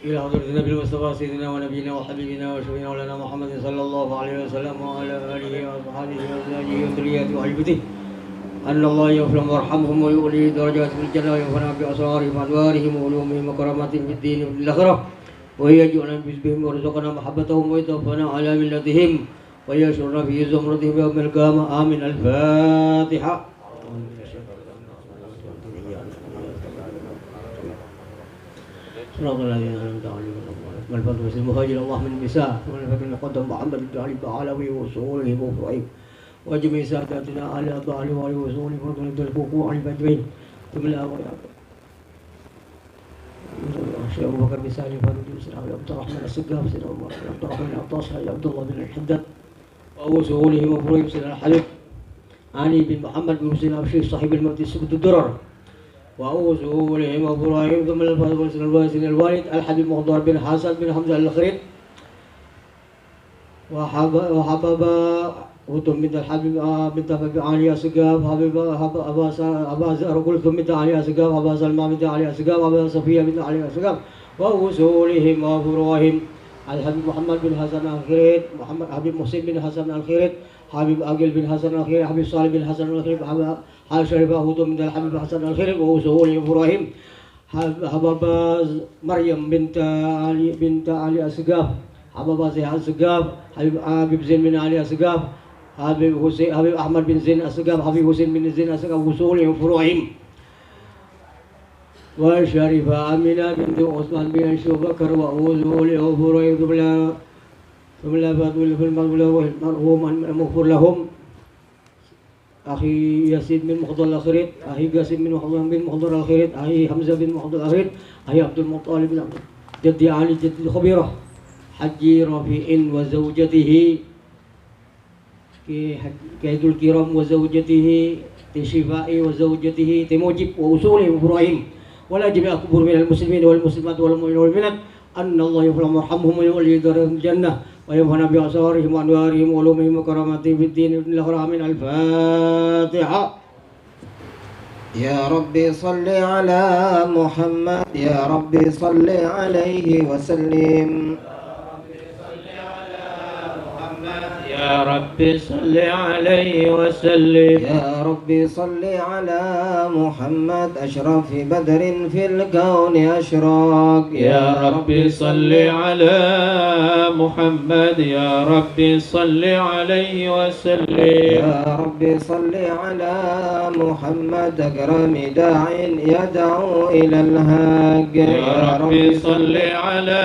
إلى حضرة النبي المصطفى سيدنا ونبينا وحبيبنا وشفينا مولانا محمد صلى الله عليه وسلم وعلى آله وأصحابه وأزواجه وذريته وأهل بيته أن الله يغفر لهم ويرحمهم ويؤلي درجات في الجنة وينفعنا بأسرارهم وأنوارهم وعلومهم وكراماتهم في الدين وفي الآخرة ويجعلنا بهم ويرزقنا محبتهم ويتوفنا على ملتهم ويشرنا في زمرتهم يوم القيامة آمين. الفاتحة. صراط الذين أنعمت عليهم والفضل والسلام مهاجر الله من النساء والفضل المقدم محمد بن علي بعلوي وصوله وفرعيه وجميع ساداتنا على ضعف وعلي وصوله وفضل الدربوك وعلي بجمعين ثم لا الشيخ أبو بكر بن سالم فاروق بن عبد الرحمن السقاف سيدنا عبد الرحمن العطاس عبد الله بن الحداد وصوله وفرعيه سيدنا الحبيب علي بن محمد بن حسين الشيخ صاحب الموت السبت الدرر وأوصولهم وفرائهم ثم الفاضل الوالد الحبيب مخضر بن حسن بن حمزة الخريط وحبب وتم بنت الحبيب بنت علي أسقاف حبيب أبا زهر كلثوم بنت علي أسقاف أبا سلمى بنت علي أسقاف أبا صفية بنت علي أسقاف وأوصولهم وفرائهم الحبيب محمد بن حسن الخريط محمد حبيب محسن بن حسن الخريط حبيب أقل بن حسن الخير حبيب صالح بن حسن الخير حبيب شريف أهود من الحبيب حسن الخير وأوصول إبراهيم حبب مريم بنت علي أسقاف حبب زياد أسقاف حبيب زين بن علي أسقاف حبيب أحمد بن زين أسقاف حبيب حسين بن زين أسقاف وأوصول إبراهيم وشريفة أمينة بنت عثمان بن أبي بكر وأوصول إبراهيم ثم لا فضل في المغفر والمرحوم المغفور لهم أخي ياسين بن مخضر الأخيرت أخي قاسم بن مخضر الأخيرت أخي حمزة بن مخضر الأخيرت أخي عبد المطلب بن جدي علي جدي الخبيرة حجي رفيع وزوجته كيد الكرام وزوجته تشفاء وزوجته تموجب وأصوله إبراهيم ولا جميع أكبر من المسلمين والمسلمات والمؤمنين والمؤمنات أن الله يغفر لهم ويرحمهم ويولي درجاتهم الجنة وينفعنا بأسرارهم وأنوارهم وعلومهم وكراماتهم في الدين والآخرة. من الفاتحة. يا ربي صل على محمد يا ربي صل عليه وسلم يا ربي صل عليه وسلم يا ربي صل على محمد أشرف بدر في الكون أشراق يا ربي صل على محمد يا ربي صل عليه وسلم يا ربي صل على محمد أكرم داع يدعو إلى الهاج يا ربي صل على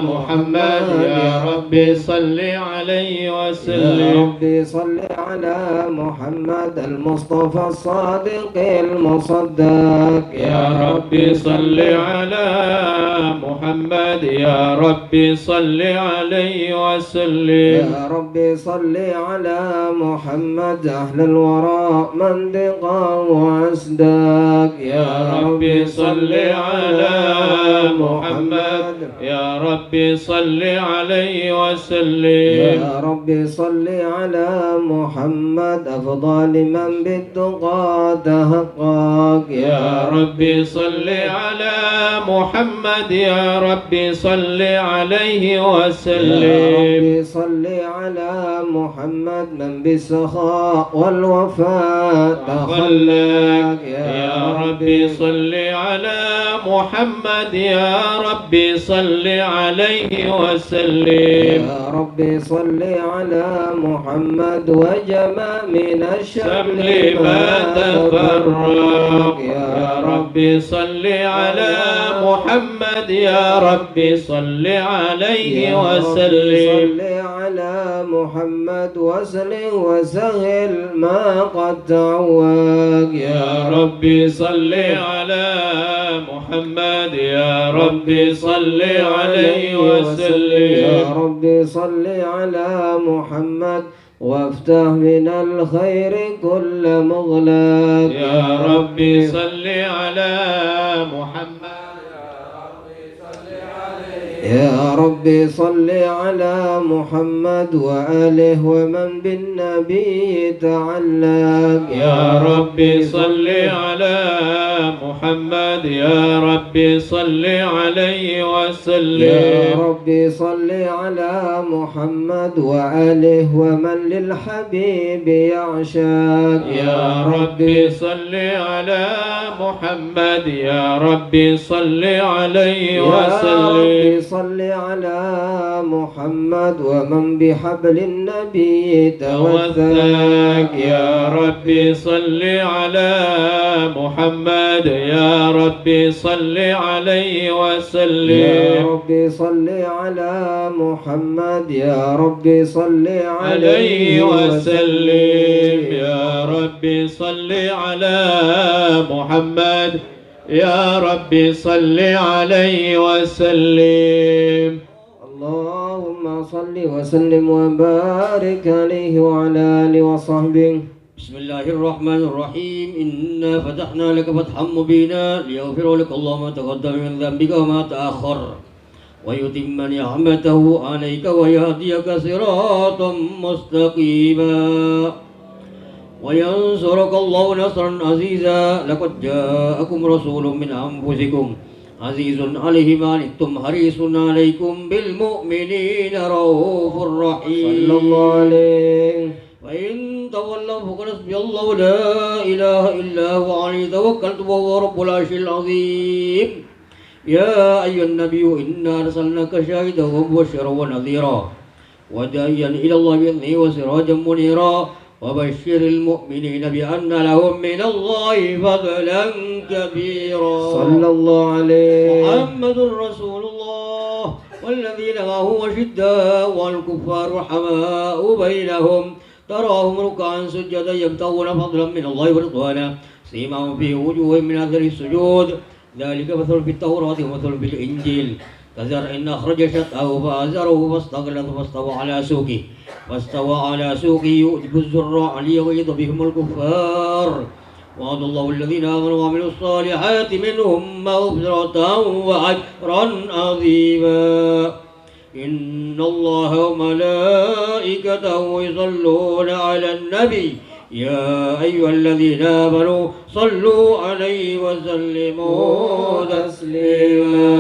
محمد يا ربي صل عليه وسلم يا ربي صل على محمد المصطفى الصادق المصدق يا ربي صل على محمد يا ربي صل عليه وسلم يا ربي صل على محمد أهل الورى منطقا وأصداق يا ربي صل على محمد يا ربي صل عليه وسلم يا ربي صل على محمد أفضل من بالتقى تحقق يا ربي صل على محمد يا ربي صل عليه وسلم يا ربي صل على محمد من بالسخاء والوفاء تخلق يا ربي صل على محمد يا ربي صل عليه وسلم يا ربي صل على محمد وجمع من الشمل ما تفرق يا ربي صل على محمد يا ربي صل عليه وسلم صل على محمد وسلم وسهل ما قد تعوق يا ربي صل على محمد يا ربي صل عليه وسلم يا ربي صل على محمد وافتح من الخير كل مغلق يا ربي صل على محمد يا ربي صل على محمد وآله ومن بالنبي تعلق. يا ربي صل على محمد يا ربي صل عليه وسلم. يا ربي صل على محمد وآله ومن للحبيب يعشق. يا ربي صل على محمد يا ربي صل عليه وسلم. يا ربي صل على محمد ومن بحبل النبي توثق. يا ربي صل على محمد يا ربي صل عليه وسلم. يا ربي صل على محمد يا ربي صل عليه وسلم. يا ربي صل على محمد يا ربي صل عليه وسلم. اللهم صل وسلم وبارك عليه وعلى آله وصحبه. بسم الله الرحمن الرحيم. إنا فتحنا لك فتحا مبينا ليغفر لك الله ما تقدم من ذنبك وما تأخر ويتم نعمته عليك ويهديك صراطا مستقيما وينصرك الله نصرا عزيزا. لقد جاءكم رسول من أنفسكم عزيز عليه ما عنتم حريص عليكم بالمؤمنين رؤوف رحيم. صلى الله عليه. وإن تولوا فقل حسبي الله لا إله إلا هو عليه توكلت وهو رب العرش العظيم. يا أيها النبي إنا أرسلناك شاهدا ومبشرا ونذيرا وداعيا إلى الله بإذنه وسراجا منيرا وبشر المؤمنين بأن لهم من الله فضلا كبيرا. صلى الله عليه. محمد رسول الله والذين معه أشداء والكفار رحماء بينهم تراهم ركعا سجدا يبتغون فضلا من الله ورضوانا سيماهم في وجوههم من أثر السجود ذلك مثل في التوراة ومثل في الإنجيل كزرع أخرج شطأه فأزره فاستغلظ فاستوى على سوقه يؤجب الزراع ليغيظ بهم الكفار. وعد الله الذين آمنوا وعملوا الصالحات منهم مغفرة وأجرا عظيما. إن الله وملائكته يصلون على النبي يا أيها الذين آمنوا صلوا عليه وسلموا تسليما.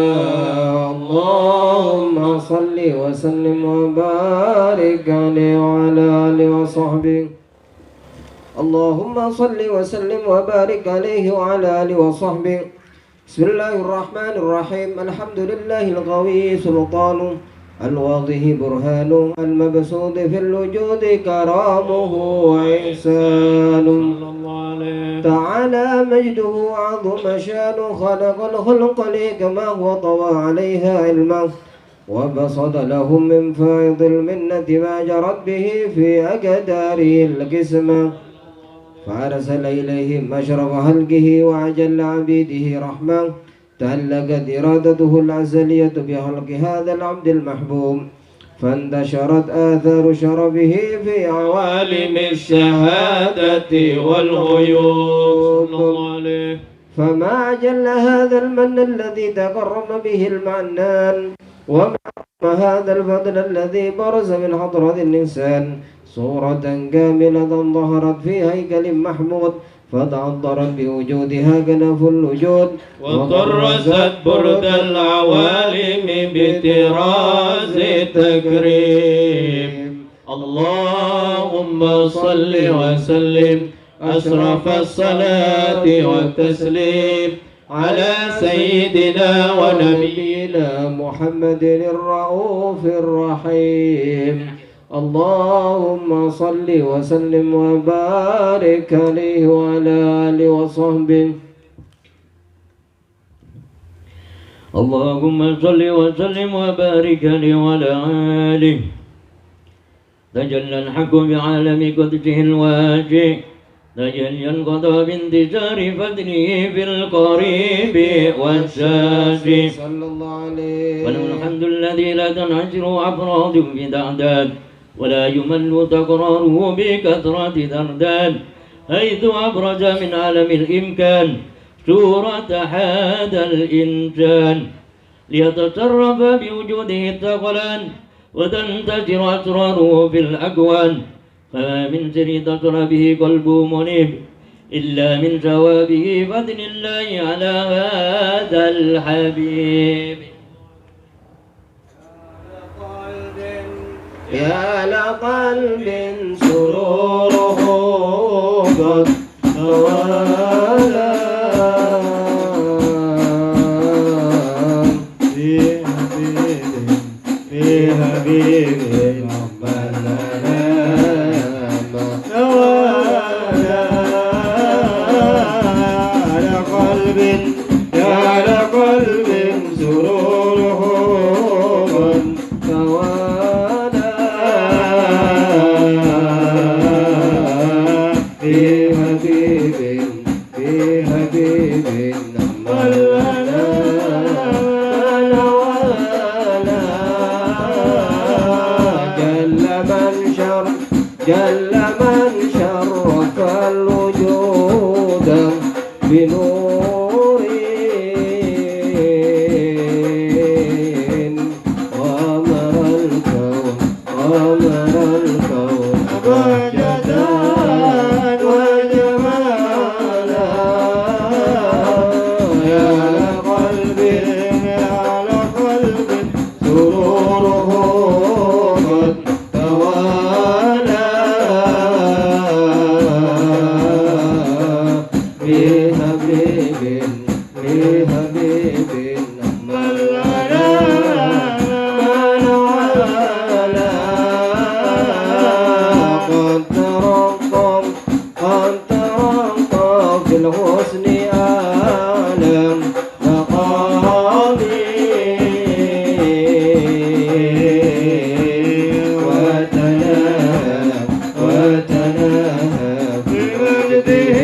اللهم صل وسلم وبارك عليه وعلى آله وصحبه. اللهم صل وسلم وبارك عليه وعلى آله وصحبه. بسم الله الرحمن الرحيم. الحمد لله القوي سلطانه الواضح برهانه المبسوط في الوجود كرامه وإحسانه. تعالى مجده عظم شانه خلق الخلق لي كما هو طوى عليها علمه وبسط لهم من فائض المنة ما جرت به في أقداره القسمة فأرسل إليهم أشرف خلقه وأجل عبيده رحمة تعلقت إرادته الأزلية بخلق هذا العبد المحبوب فانتشرت آثار شرفه في عوالم الشهادة والغيوب. فما أجل هذا المن الذي تقرب به المعنان وما هذا الفضل الذي برز من حضرة الإنسان صورة كاملة ظهرت في هيكل محمود فتعطرت بوجودها كنف الوجود وطرست برد العوالم بطراز تكريم. اللهم صل وسلم أشرف الصلاة والتسليم على سيدنا ونبينا محمد الرؤوف الرحيم. اللهم صل وسلم وبارك عليه وعلى آله وصحبه. اللهم صل وسلم وبارك عليه وعلى آله. تجلى الحق بعالم قدسه الواجه تجلى القضاء بانتشار فضله في القريب والشاشي. صلى الله عليه. وله الحمد الذي لا تنحصر أفراد في تعداد ولا يمل تكراره بكثرة ترداد حيث أبرز من عالم الإمكان سورة هذا الإنسان ليتصرف بوجوده الثقلان وتنتشر أسراره في الأكوان. فما من سر اتصل به قلبه منيب إلا من ثوابه فضل الله على هذا الحبيب. يا لقلب سروره قد توالى في حبيب ربنا ما توالى على قلب يا لقلب سروره قد توالى في حبيب نملنا جل من شرف الوجود بنور وأمر الكون مجدا وجمالا يا لقلب سروره قد توالى بحبيب ملنا من ولا قد ترقب في الحسن عالم مقامي وتناهى بمجده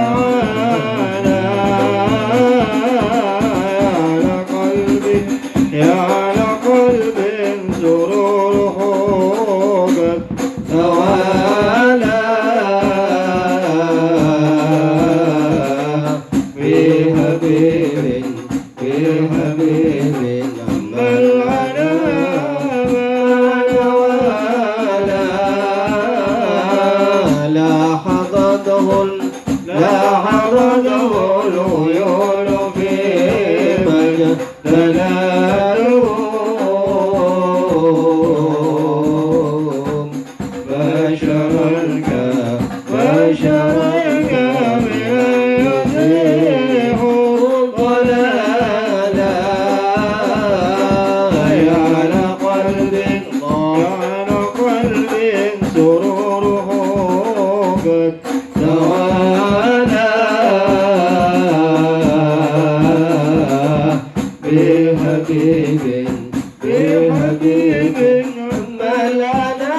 وتعالى يا لقلب سروره قد توالى في حبيب ملعنا ولا لاحظته العيون في مجد دلاله بشرك من يزيح ضلالا يا لقلب سروره قد توالى بحبيب ملعنا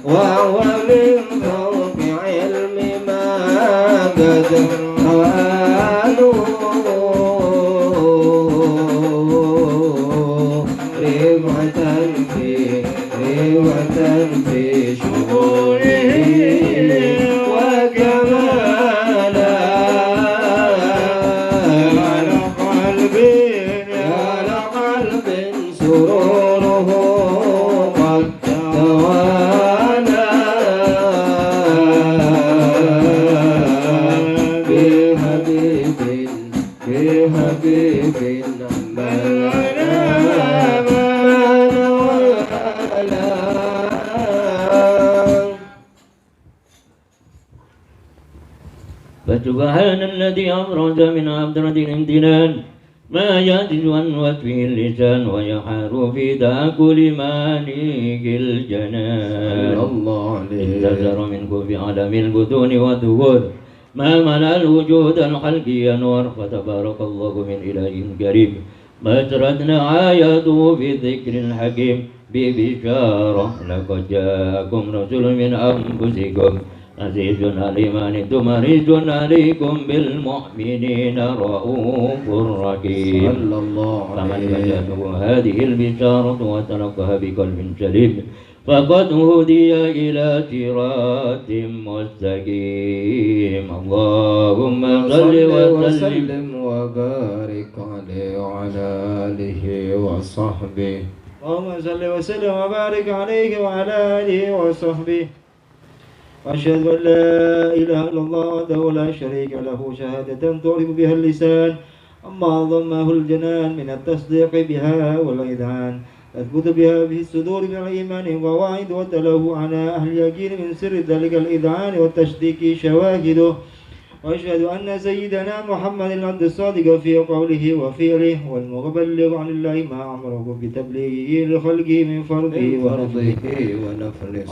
وهو من فوق علم ما قد قالوا رفعة في شؤونه وكمالا يا لقلب سروره قد توالى بحبيب ملنا فسبحان الذي أبرز من عبدرة الامتنان ما يعجز عن وصفه اللسان ويحار في تأكل مانيك الجنان انتظر منكم في عالم البطون والظهور ما ملأ الوجود الخلقي أنوار فتبارك الله من إله كريم ما أسرتنا آياته في الذكر الحكيم ببشارة لقد جاءكم رسول من أنفسكم عزيز علي ما عنتم حريص عليكم بالمؤمنين رؤوف رحيم فمن وجدته هذه البشارة وتلقاها بقلب سليم فقد هدي إلى صراط مستقيم. اللهم صل وسلم وبارك عليه وعلى آله وصحبه. اللهم صل وسلم وبارك عليه وعلى آله وصحبه. وأشهد أن لا إله إلا الله وحده لا شريك له شهادة تعرف بها اللسان أما ضمه الجنان من التصديق بها والإذعان تثبت بها في الصدور من الإيمان وواعد وتله على أهل اليقين من سر ذلك الإذعان والتصديق شواهده. وأشهد أن سيدنا محمد العبد الصادق في قوله وفعله والمبلغ عن الله ما أمره بتبليغه لخلقه من فرضه ونفله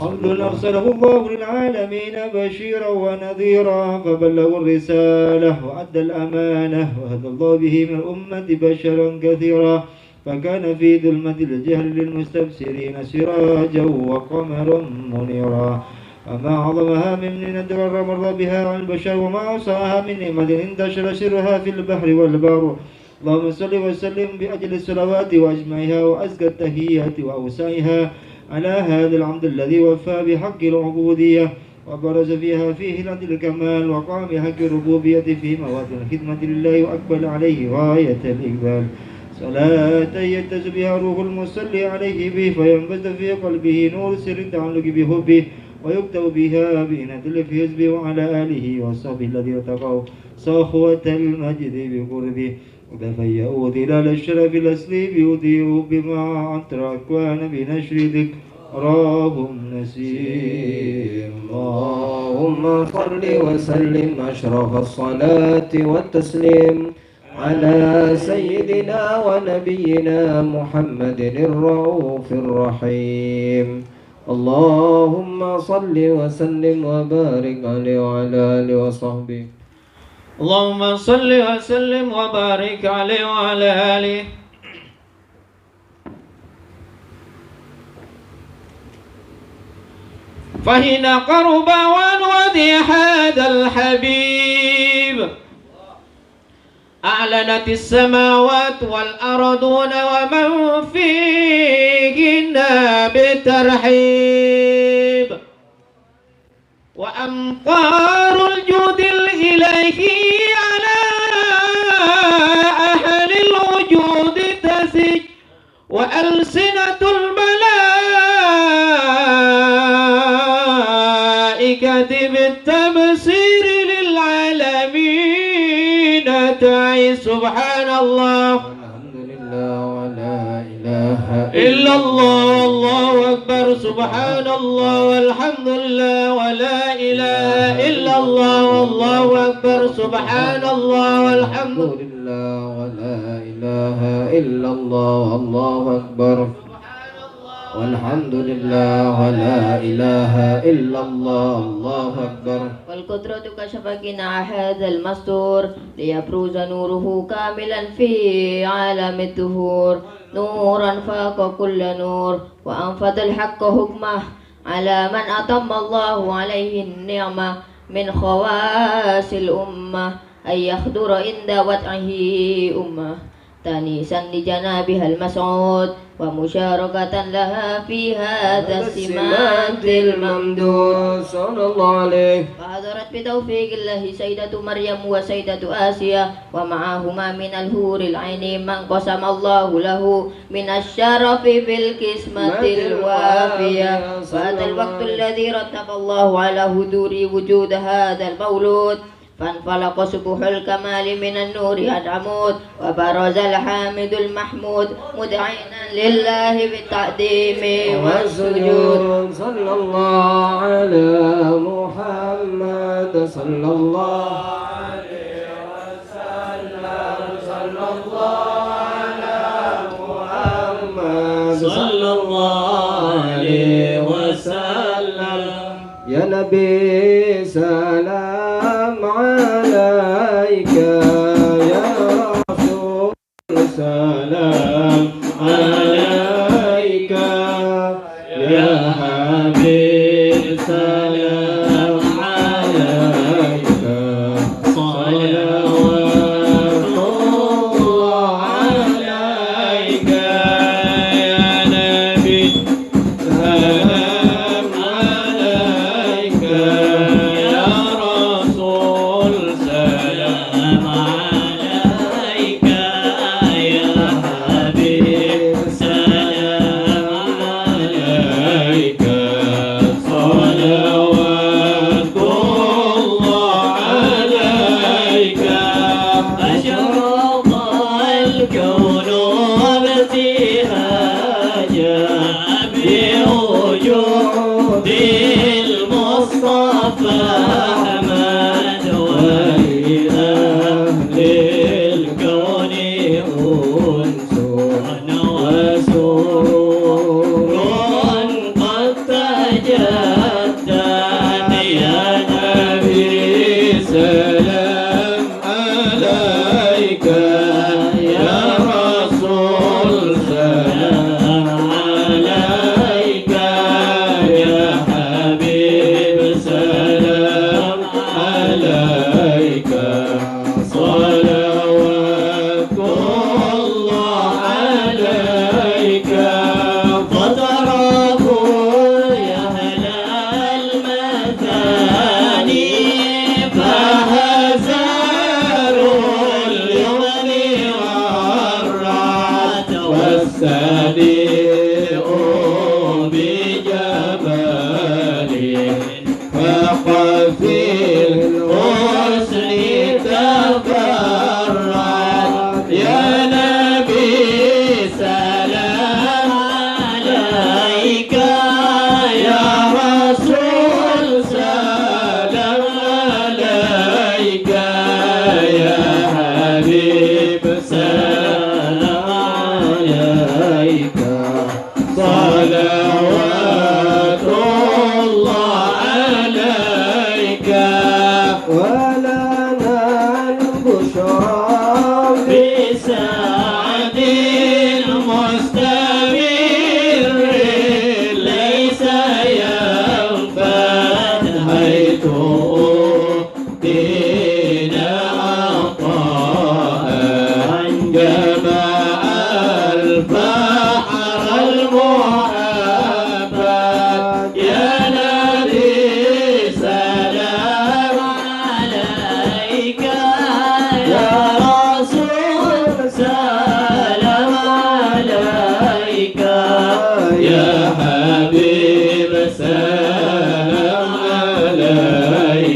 عبد أرسله الله للعالمين بشيرا ونذيرا فبلغوا الرسالة وأدى الأمانة وهدى الله به من الأمة بشرا كثيرا فكان في ظلمة الجهل للمستبصرين سراجا وقمرا منيرا. وما عظمها من نعمة مر بها عن البشر وما أوسعها من نعمة انتشر سرها في البحر والبر. اللهم صل وسلم بأجل الصلوات وأجمعها وأزكى التحيات وأوسعها على هذا العبد الذي وفى بحق العبودية وبرز فيها فيه لدى الكمال وقام بحق الربوبية في مواطن الخدمة لله وأقبل عليه غاية الإقبال. صلاة يتز بها روح المصلي عليه به فينبت في قلبه نور سر التعلق بحبه ويكتب بها بإنة في حزبه وعلى آله وصحبه الذين اتقوا صخوة المجد بقربه وتفيأوا ظلال الشرف الأصلي بيضيئوا بما عطر أكوان بنشر ذكراهم نسيم. اللهم صل وسلم أشرف الصلاة والتسليم على سيدنا ونبينا محمد الرؤوف الرحيم. اللهم صل وسلم وبارك عليه وعلى آله وصحبه. اللهم صل وسلم وبارك عليه وعلى آله. فحين قرب وانودي هذا الحبيب أعلنت السماوات والأرضون ومن فيهن بترحيب وأمطار الجود الإلهي على أهل الوجود تسج وألسنة الملائكة بالتبصير للعالمين تعي. سبحان الله والحمد لله ولا إله إلا الله. الله أكبر. سبحان الله والحمد لله ولا إله إلا الله. والله أكبر. سبحان الله والحمد لله ولا إله إلا الله. الله أكبر والحمد لله ولا إله إلا الله. الله أكبر. والقدرة كشف قناع هذا المستور ليبرز نوره كاملا في عالم الدهور نورا فاق كل نور وأنفذ الحق حكمه على من أتم الله عليه النعمة من خواص الأمة أن يخدر عند وضعه أمة تانيسا لجنابها المسعود ومشاركة لها في هذا السمات الممدود صلى الله عليه. فحضرت بتوفيق الله سيدة مريم وسيدة آسيا ومعهما من الهور العين من قسم الله له من الشرف بالقسمة الوافية. وأتى الوقت الذي رتب الله على هدور وجود هذا المولود فانفلق سبح الكمال من النور العمود وبرز الحامد المحمود مدعينا لله بالتقديم والسجود. صلى الله على محمد صلى الله عليه وسلم. صلى الله على محمد صلى الله عليه وسلم. يا نبي سلام عليك يا رسول سلام عليك يا حبيب سلام عليك صلوات الله عليك يا نبي سلام المصطفى أحمد ولأهل الكون أنس وسرور قد تجدد يا نبي سلام عليك يا رسول سلام عليك يا حبيب سلام عليك صلوات الله عليك فتركوا يا أهل المثاني فهزروا اليمن والرعد والسديء بجبال فقفي الحسن تفرد يا نبي سلام عليك يا رسول سلام عليك يا حبيب سلام عليك صلوات الله عليك ولنا البشرى بسعد مستمر ليس ينفد حيث أوتينا عطاء جمع البحر المحبب يا نبي سلام عليك يا رسول سلام عليك يا حبيب سلام عليك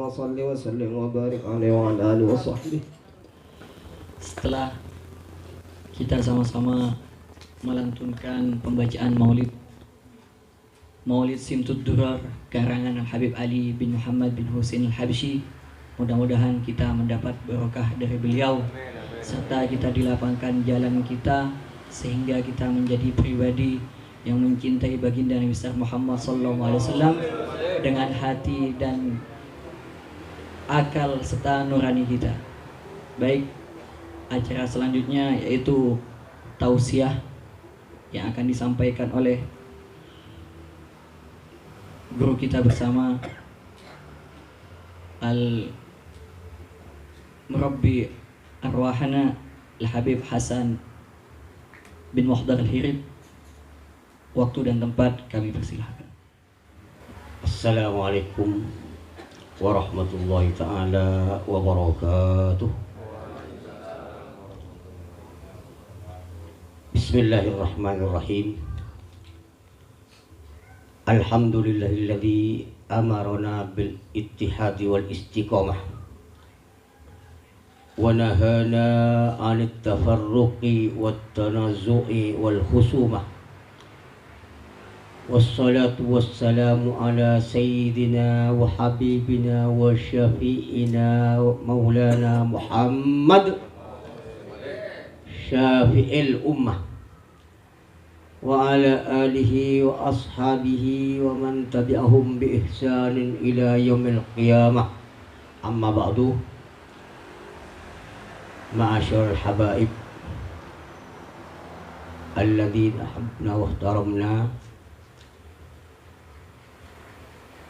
صل وسلم وبارك عليه وعلى آله وصحبه. Setelah kita sama-sama melantunkan pembacaan Maulid Simtud Durar karangan Al-Habib Ali bin Muhammad bin Husain Al-Habsyi, mudah-mudahan kita mendapat barokah dari beliau serta kita dilapangkan jalan kita sehingga kita menjadi pribadi yang mencintai baginda Nabi besar Muhammad SAW dengan hati dan akal serta nurani kita. Baik, acara selanjutnya yaitu tausiah yang akan disampaikan oleh guru kita bersama Al-Murabbi Arwahana Al-Habib Hasan bin Muhdar Al-Hirib. Waktu dan tempat kami persilahkan. Assalamualaikum warahmatullahi ta'ala wabarakatuh. Bismillahirrahmanirrahim. Alhamdulillahilladzi amarana bil ittihadi wal istiqamah wa nahana 'anit tafarruqi wat tanazu'i wal khusumah. Wassalatu wassalamu ala sayyidina wa habibina wa syafi'ina maulana Muhammad syafi'il ummah wa ala alihi wa ashabihi wa man tabi'ahum bi ihsanin ila yaumil qiyamah. Amma ba'du. Ma'asyarul habaib alladzina habna wa ihtaramna,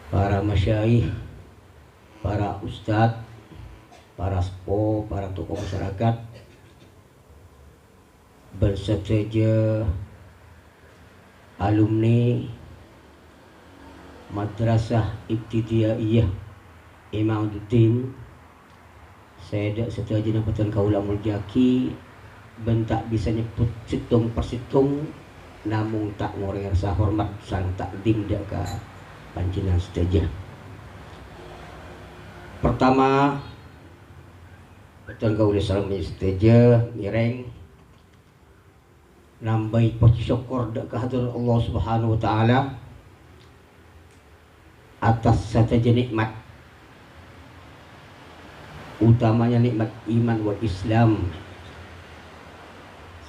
para masyayikh, para ustadz, para sepuh, para tokoh masyarakat, berseteja alumni Madrasah Ibtidaiyah Imaduddin, saya dak setuju dengan Patan Kaula Muljaki, bentak bisa nyebut situng persitung, namun tak ngoreng rasa hormat sang takdim dak ka panjenengan setuju. Pertama, Patan Kaula salam setuju mireng nambahi puji syukur ke hadirat Allah Subhanahu wa taala atas saja nikmat, utamanya nikmat iman wal Islam.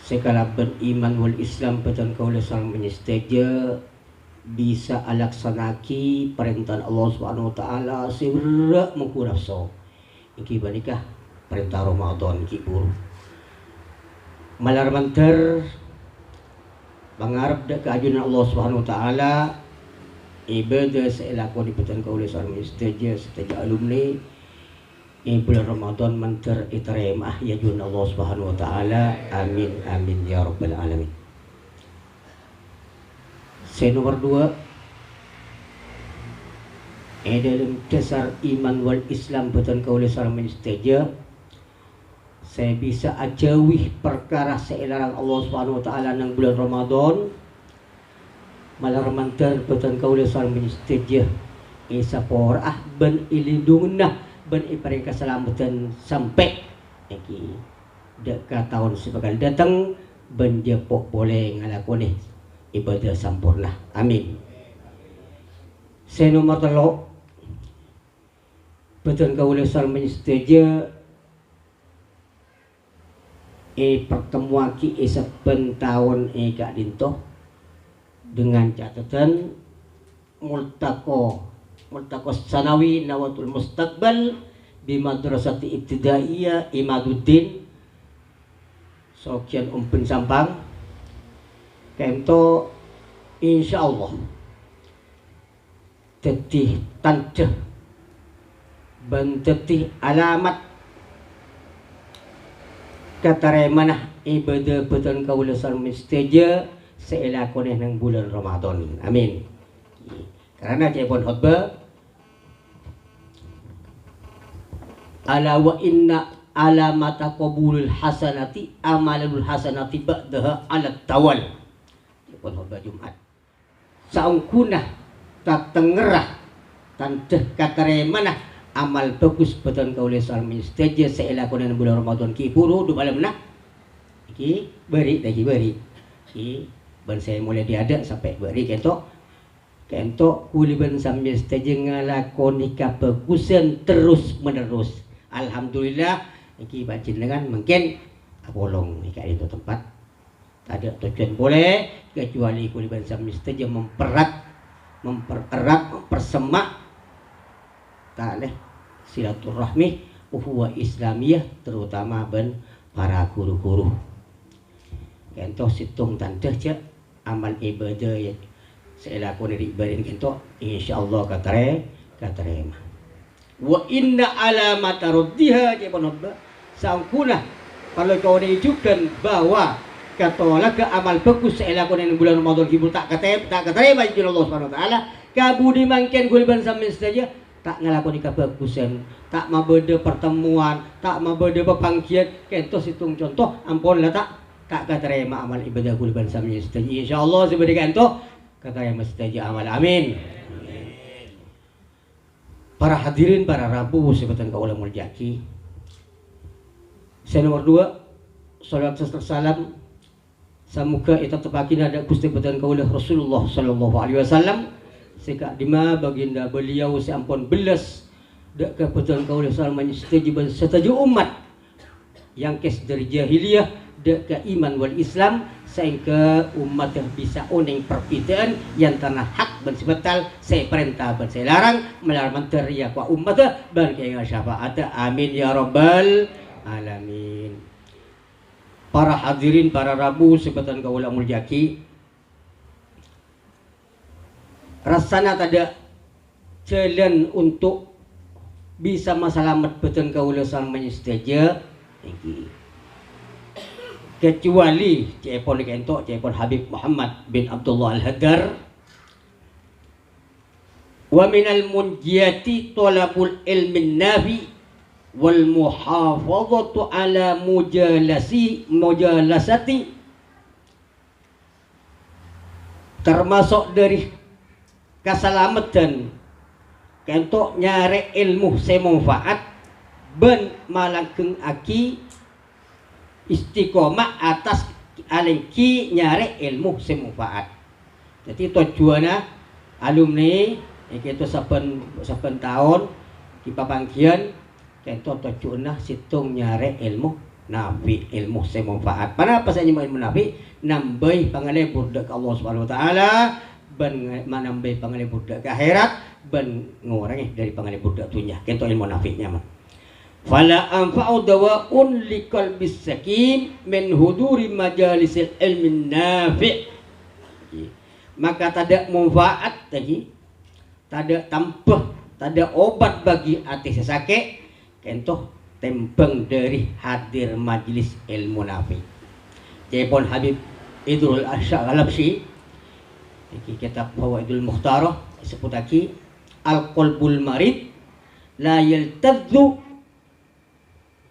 Sekala beriman wal Islam Patan Kaula sang menyetuju bisa alaksanaki perintah Allah Subhanahu wa taala sewera mengkurapso iki banikah perintah Ramadan iki buru malar manter mangarap dak keajunan Allah Subhanahu wa taala ibadah seelakon di Patan Kaula sang menyetuju setuju alumni bulan Ramadan manter iteremah ya jun Allah Subhanahu wa taala. Amin amin ya rabbal alamin. Saya nomor 2 dalam dasar iman wal Islam Patan Kaula sang menyetuju saya bisa ajawih perkara seelarang Allah Subhanahu wa taala nang bulan Ramadan malar mantar Patan Kaula sang menyetuju saporah ben ilindungna ben iparing keselamatan sampai iki deka tahun sebakal datang ben jepok boleh ngalakoni ibadah sampurna. Amin. Saya nomor 3 Patan Kaula sang menyetuju pertemuan ki saben tahun kak dinto dengan catatan multaqo sanawi nawatul mustaqbal bi madrasati ibtidaiyah Imaduddin Sokian Umpun Sampang kento insyaallah tetih tanteh ben tetih alamat kataremanah ibadah Patan Kaula sang menyetuju seelakoneh nang bulan Ramadan. Amin. Karena cepon khutbah ala wa inna alamata qabulul hasanati amalul hasanati ba'daha ala tawal. Cepon khutbah Jumat. Saungkunah tak tengerah tanteh kataremanah amal bagus beton kaula salmi stage seelakon bulan Ramadan ki puru du malam nak ki beri lagi beri ki ban saya mulai diada sampai beri kentok kuliban sambil stage ngalakoni kabagusan terus menerus. Alhamdulillah iki bacin dengan mungkin bolong ika itu tempat tak ada tujuan boleh kecuali kuliban sambil stage mempererat mempersemak kalih silaturahmi ukhuwah Islamiyah terutama ben para guru-guru. Kentok situng tanda cak amal ibadah ya saya lakukan dari ibadah kentok insyaallah katerema. Wa inna alamat raddiha jabanabba sangkuna kalau kau diujukan bahwa katalah ke amal bagus saya lakukan di bulan Ramadan kibul tak katerema izin Allah Subhanahu wa taala kabudi mangken guliban sampai saja tak ngelakoni kebagusan, tak mabede pertemuan, tak mabede pepangkian, kentos hitung contoh, ampun lah tak katerima amal ibadah kuliban sampai saja. Insyaallah sebagai kentok katerima saja amal amin. Para hadirin, para rabu sebatan kaulah muljaki. Saya nomor 2 salat salam samuka ita tepakin ada Gusti betan kaulah Rasulullah sallallahu alaihi wasallam seka dima baginda beliau seampun belas dak ke betan kaulah sallallahu menyetuju setuju umat yang kes dari jahiliyah dak ke iman wal Islam sehingga umat yang bisa uning perbedaan yang tanah hak dan sebetal saya perintah dan saya larang melarang teriak wa umat dan kaya syafaat amin ya rabbal alamin. Para hadirin, para rabu sebatan kaulah muljaki, rasanya tada jalan untuk bisa masalamat betan kaulah salmanya saja kecuali cepon kentok cepon Habib Muhammad bin Abdullah Al-Haddar wa minal munjiyati talabul ilmin nafi wal muhafadhatu ala mujalasati termasuk dari keselamatan kentok nyare ilmu semanfaat ben malangkeung aki istiqomah atas alengki nyare ilmu semanfaat. Jadi tujuannya alumni itu saben tahun di papangkian kento tujuannya situng nyare ilmu nafi ilmu semanfaat. Kenapa saya nyebut ilmu nafi? Nambah pangalebur dak Allah Subhanahu wa taala ban manambah pangalebur dak akhirat ban ngurangi dari pangalebur dak dunya. Kento ilmu nafi-nya mah. Fala anfa'u dawa'un liqalbis sakin min huduri majalisil ilmin nafi'. Maka tada manfaat lagi, tada tampah, tada obat bagi hati sesake, kentoh tembang dari hadir majelis ilmu nafi. Jepon Habib Idrul Al-Shalabsi iki kitab Fawaidul Mukhtarah seputaki al-qalbul marid la yaltadzu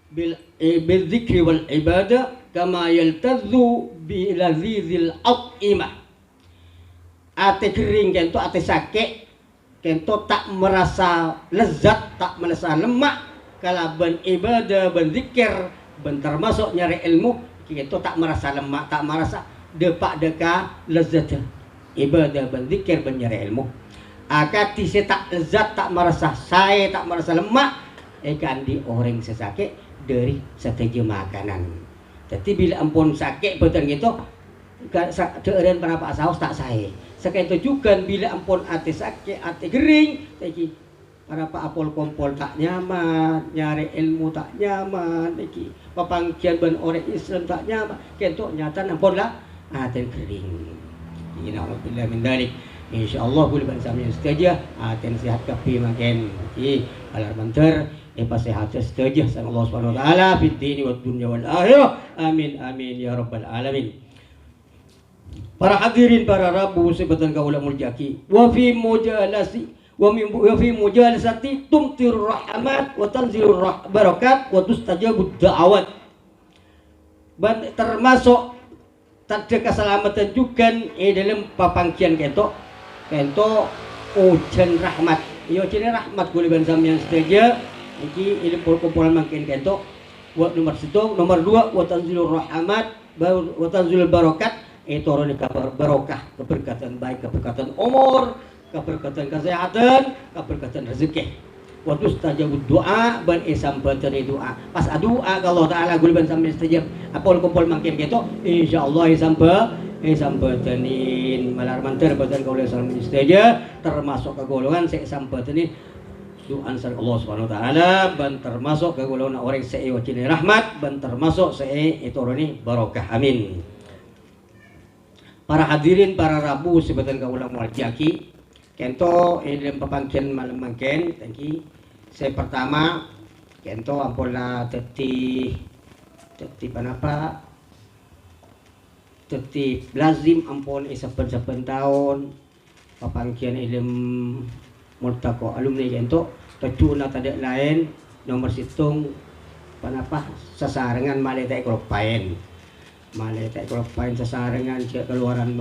bil dzikri wal ibadah kama yaltadzu bi lazizil at'imah. Ate kering kento ate sakit kento tak merasa lezat tak merasa lemak kala ben ibadah ben zikir ben termasuk nyari ilmu kento tak merasa lemak tak merasa depak deka lezat ibadah ben zikir ben nyari ilmu akati se tak lezat tak merasa saya tak merasa lemak ikan di orang sesakit dari strategi makanan. Jadi bila ampun sakit betul gitu deureun para pak saos tak sae. Sakit itu juga bila ampun ati sakit ati gering iki para pak apol kompol tak nyaman, nyari ilmu tak nyaman iki. Papangkian ben orang Islam tak nyaman. Kentok nyata ampun lah ati gering. Inna billahi min dzalik. Insyaallah boleh ban sami saja aten sehat kapi makin. Iki alar banter sehat setuju sama Allah Subhanahu wa taala fid dini wad dunya wal akhirah. Amin amin ya rabbal alamin. Para hadirin, para rabu sebatan kaulah muljaki. Wa fi mujalasati tumtirur rahmat wa tanzilur barakat wa tustajabud da'awat. Termasuk tanda keselamatan juga dalam papangkian kento ujian rahmat Iyo cina rahmat kuliban sampeyan seteja iki ini kumpulan makin kento buat nomor 1, nomor 2 wa tanzilur rahmat wa tanzilul barakat itu orang kabar barokah, keberkatan baik, keberkatan umur, keberkatan kesehatan, keberkatan rezeki. Waktu stajabud doa ban isambatan doa. Pas doa kalau taala guliban sampeyan seteja apol kumpul makin kento insyaallah sambatanin malar mantar badan kau lihat salam istiaja termasuk kegolongan saya sambatanin doa ansar Allah Subhanahu wa taala ban termasuk kegolongan orang saya wajib rahmat ban termasuk saya itu orang barokah amin. Para hadirin para rabu sebatan kau ulang muljaki kento dalam pepangkian malam mangken thank saya pertama kento ampola teti panapa tetip lazim ampun saben-saben tahun papangkian ilm multaqo alumni kento tecuna tadi lain nomor situng panapa sasarengan maleta ekropain sasarengan keluaran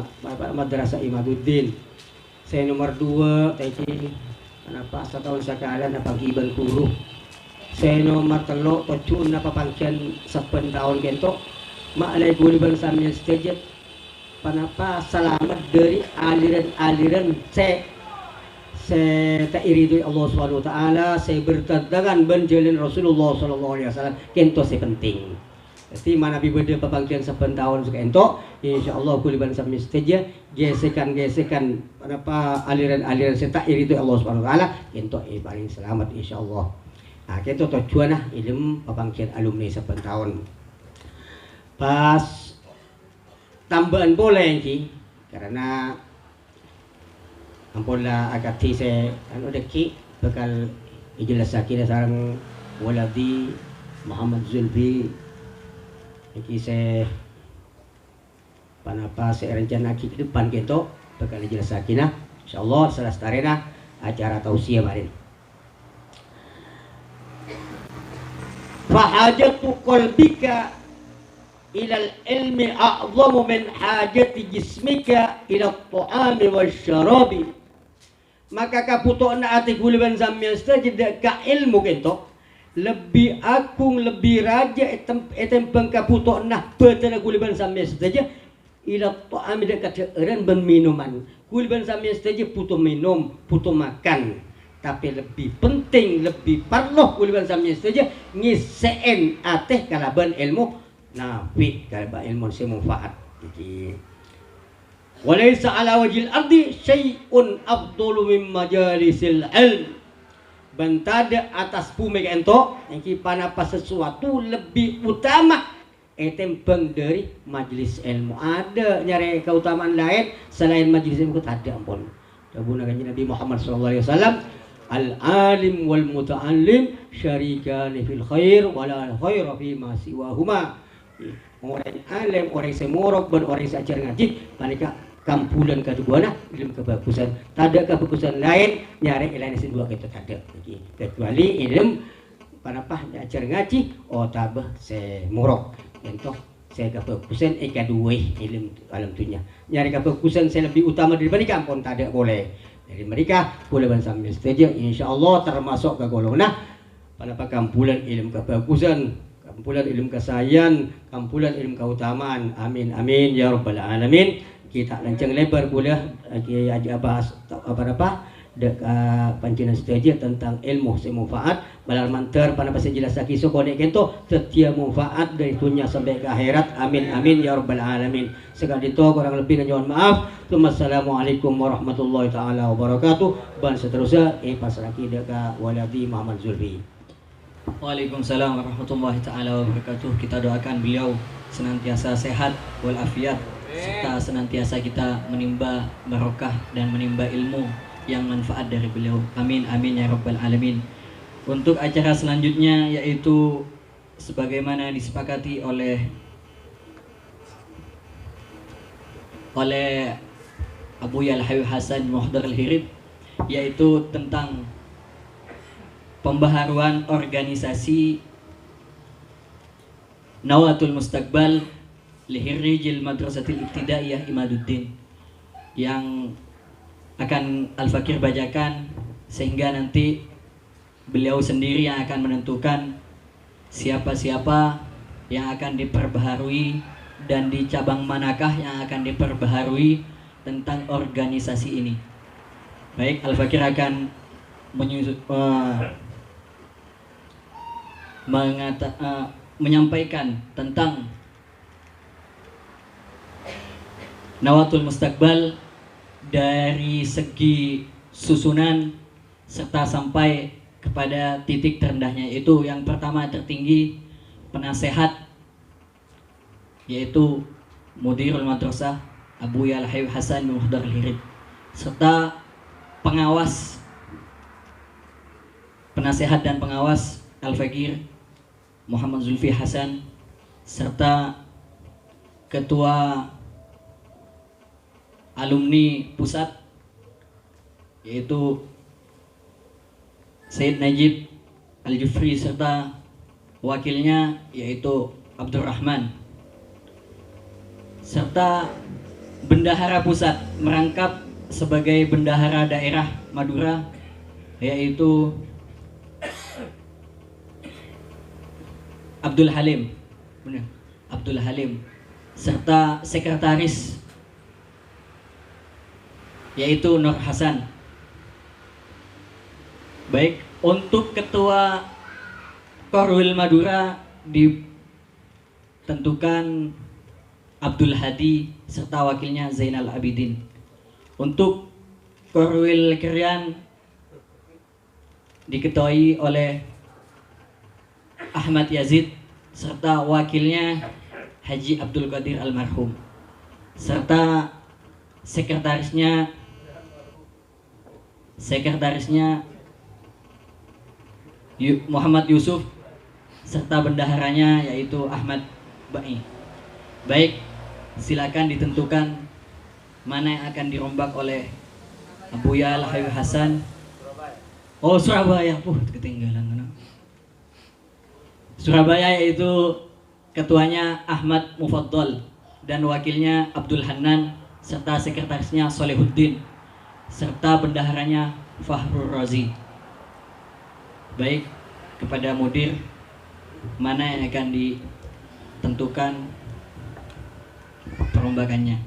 madrasah Imaduddin saya nomor 2 tadi panapa setahun sekalian panggiban guru saya nomor 3 tecuna papangkian saben tahun kento Ma'alai guliban sambil stajat panapa selamat dari aliran-aliran saya tak iridu Allah Subhanahu wa taala saya bertentangan benjalan Rasulullah sallallahu alaihi wasallam kento saya penting. Jadi mana bibada pepangkian saben tahun suka ento insyaallah guliban sambil stajat gesekan panapa aliran-aliran saya tak iridu Allah Subhanahu wa taala kento paling selamat insyaallah. Nah, kento tujuan ilmu pepangkian alumni saben tahun. Pas tambahan boleh ki karena ampunlah agak ti saya anu deki bakal ijelasakin sareng waladi Muhammad Zulfi iki saya panapa saya rencana ki ke depan gitu bakal ijelasakin insyaallah selastarena acara tausiah kemarin fahajatu qalbika ilal ilmi a'zamu min hajati jismika ila at-ta'ami wasyarabi maka kabutuhan ati guliban sampeyan sedaya ka ilmu kento lebih agung lebih raja etem kabutuhan badan guliban sampeyan sedaya ila at-ta'ami dekat eureun ben minuman guliban sampeyan sedaya butuh minum butuh makan tapi lebih penting lebih perlu guliban sampeyan sedaya ngiseen ateh kalaban ilmu nafi kalau ilmu si manfaat jadi walaysa ala wajil ardi syai'un afdalu min majalisil ilm bantada atas bumi ento yang panapa sesuatu lebih utama etembang dari majelis ilmu ada nyari keutamaan lain selain majelis ilmu ada ampun dabuna kanjeng Nabi Muhammad sallallahu alaihi wasallam al-alim wal muta'allim syarikani fil khair wala khaira fi ma siwahuma orang alim, orang semorok, dan orang seajar ngaji, mereka kampulan kedua ilmu kebagusan. Tak ada kebagusan lain, nyari ilmu dua kita tak ada. Kecuali ilmu panapa ajar ngaji, tabah semorok. Contoh saya kebagusan kedua ilmu alam dunia. Nyari kebagusan saya lebih utama daripada kampung tak ada boleh. Jadi mereka boleh sambil setuju, insyaallah termasuk ke golongan panapa kampulan ilmu kebagusan. Kampulan ilmu kesayan, kampulan ilmu keutamaan. Amin amin ya rabbal alamin. Kita lancang lebar boleh aja bahas apa pancingan setuju tentang ilmu semanfaat balal mantar panapa sejelas lagi sokone kento setiap manfaat dari dunia sampai ke akhirat. Amin amin ya rabbal alamin. Sekali itu kurang lebih dan mohon maaf. Wassalamualaikum warahmatullahi taala wabarakatuh. Dan seterusnya pasraki dekat waladi Muhammad Zulfi. Waalaikumsalam warahmatullahi taala wabarakatuh. Kita doakan beliau senantiasa sehat walafiat serta senantiasa kita menimba barokah dan menimba ilmu yang manfaat dari beliau. Amin amin ya rabbal alamin. Untuk acara selanjutnya yaitu sebagaimana disepakati oleh Abu Yalhawi Hasan Muhdar Al-Hirib yaitu tentang pembaharuan organisasi Nawatul Mustaqbal Lihirrijil Madrasatil Ibtidaiyah Imaduddin yang akan Al-Fakir bacakan sehingga nanti beliau sendiri yang akan menentukan siapa-siapa yang akan diperbaharui dan di cabang manakah yang akan diperbaharui tentang organisasi ini. Baik, Al-Fakir akan menyampaikan tentang Nawatul Mustaqbal dari segi susunan serta sampai kepada titik terendahnya, yaitu yang pertama tertinggi penasehat, yaitu Mudirul Madrasah Abu Yalhai Hasan bin Muhdar Al-Hirid, serta pengawas, penasehat dan pengawas Al-Fakir Muhammad Zulfi Hasan, serta ketua alumni pusat, yaitu Said Najib Al-Jufri, serta wakilnya yaitu Abdurrahman, serta bendahara pusat merangkap sebagai bendahara daerah Madura, yaitu Abdul Halim, Abdul Halim, serta sekretaris yaitu Nur Hasan. Baik, untuk ketua Korwil Madura ditentukan Abdul Hadi serta wakilnya Zainal Abidin. Untuk Korwil Krian diketuai oleh Ahmad Yazid serta wakilnya Haji Abdul Qadir Almarhum, serta sekretarisnya Muhammad Yusuf, serta bendaharanya yaitu Ahmad Ba'i. Baik, silakan ditentukan mana yang akan dirombak oleh Abuya Al-Hayy Hasan. Oh, Surabaya. Ketinggalan. Surabaya yaitu ketuanya Ahmad Mufaddal dan wakilnya Abdul Hanan, serta sekretarisnya Solehuddin, serta bendaharanya Fahrul Razi. Baik, kepada mudir, mana yang akan ditentukan perombakannya?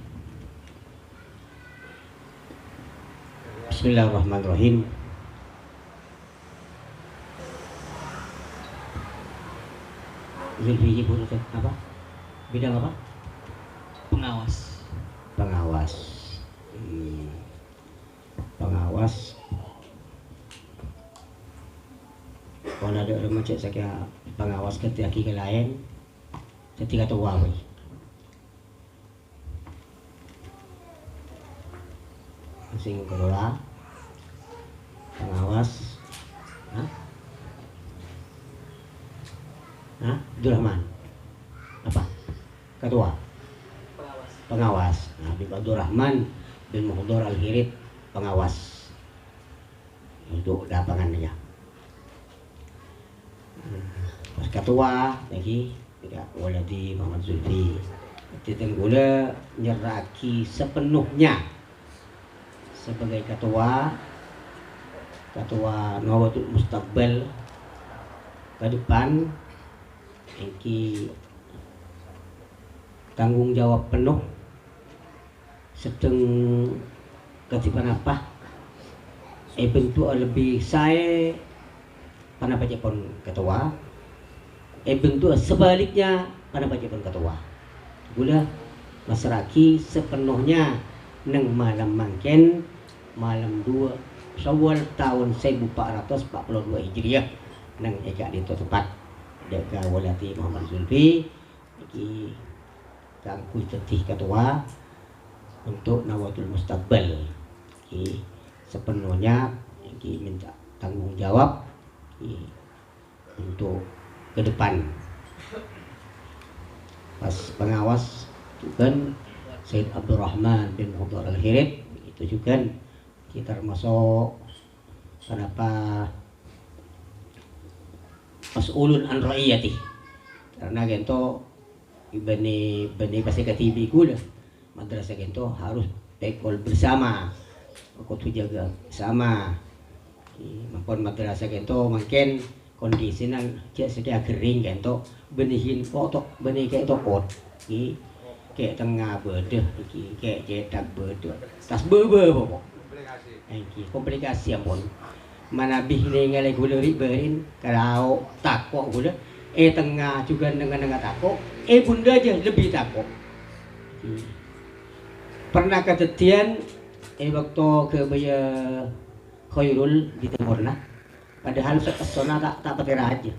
Bismillahirrahmanirrahim. Zulfi apa? Bidang apa? Pengawas. Pengawas. Pengawas. Kalau ada orang macam saya pengawas ketika ke lain, ketika tua weh. Sing kelola pengawas. Abdurrahman apa? Ketua pengawas. Habib Abdurrahman bin Muhdar Al-Hirid pengawas untuk lapangan aja. Pas ketua lagi tidak waladi Muhammad Zulfi Tenggula nyeraki sepenuhnya sebagai ketua Nawatul Mustaqbal ke depan, iki tanggung jawab penuh sedang ketipan apa bentuk lebih saya pada pun ketua bentuk sebaliknya pada pun ketua gula masyarakat sepenuhnya neng malam mangken malam 2 Syawal tahun 1442 Hijriah neng eka di tempat deka walati Muhammad Zulfi iki kangku tetih ketua untuk Nawatul Mustaqbal iki sepenuhnya iki minta tanggung jawab iki, untuk ke depan. Pas pengawas itu kan Said Abdurrahman bin Muhdar Al-Hirid, itu juga kita termasuk kenapa mas'ulun an ra'iyati, karena gento ibani pasti katibi kula madrasah gento harus tekol bersama, aku tuh jaga sama Maupun madrasah kento mungkin kondisinya cek sedia kering kento benihin kotok benih kento kot kayak tengah bedeh kayak cetak bedeh tas bebe pokok komplikasi ampun mana bih ningali gula riberin kalau takok gula tengah juga dengan takok bunda aja lebih takok pernah kejadian waktu ke baya Khairul di timurna padahal sekesona tak petera aja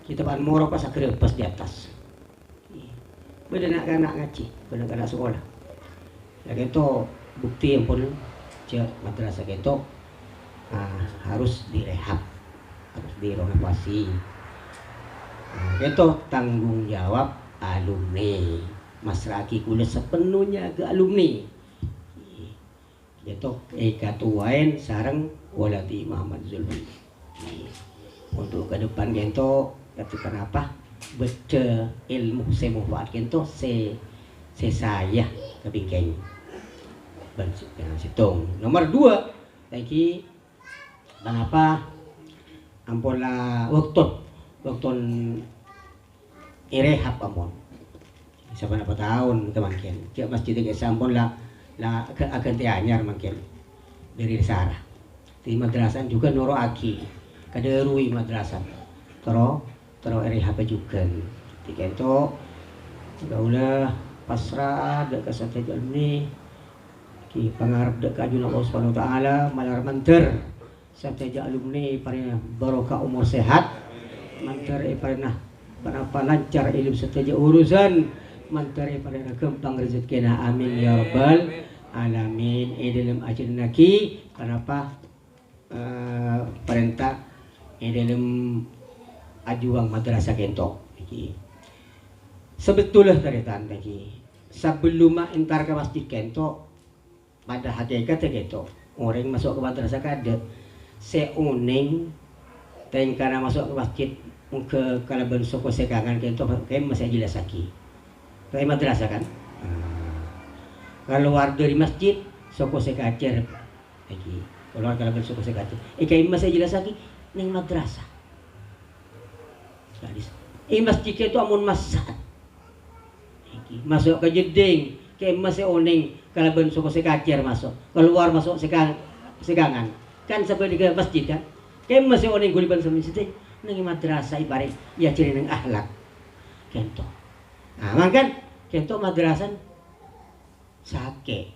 kita pan moro pas pas di atas beda anak ngaji beda anak sekolah ya gitu bukti yang pun cek madrasah gitu harus direhab harus direnovasi itu tanggung jawab alumni Mas Raki kuliah sepenuhnya ke alumni itu katuain sareng waladi Muhammad Zulfi untuk ke depan gitu katakan apa baca ilmu saya manfaat gitu saya kebingkeng situng nomor 2 lagi kenapa ampunlah waktu irehab ampun siapa tahun kemarin cek masjid ke sampun lah akan tianyar makin dari Sarah di madrasah juga noro aki kaderui madrasah terus RHP juga ketika itu udah pasrah dekat sate jalmi ki pangarep dekat ajun Allah Subhanahu wa taala malar menter sate alumni parina barokah umur sehat mantar parina panapa lancar ilmu sate urusan mantar parina gampang rezekina amin ya rabbal alamin dalam ajaran naki kenapa perintah dalam ajuang madrasah kento sebetulnya taritan lagi sebelum entar ke masjid kento pada hakikatnya kento orang masuk ke madrasah kada seuning dan karena masuk ke masjid ke kalaban soko sekangan kento kayak masih jelas lagi kayak madrasah kan keluar dari masjid soko sekacer lagi keluar kalau soko sekacer kayak masih jelas lagi neng madrasah masjid itu amun masat masuk ke jeding kayak masih oning kalau ben soko sekacer masuk keluar masuk sekangan kan sampai di masjid kan kayak masih oning guliban sama situ neng madrasah ibarat ya ciri neng akhlak kento makan kento madrasah sake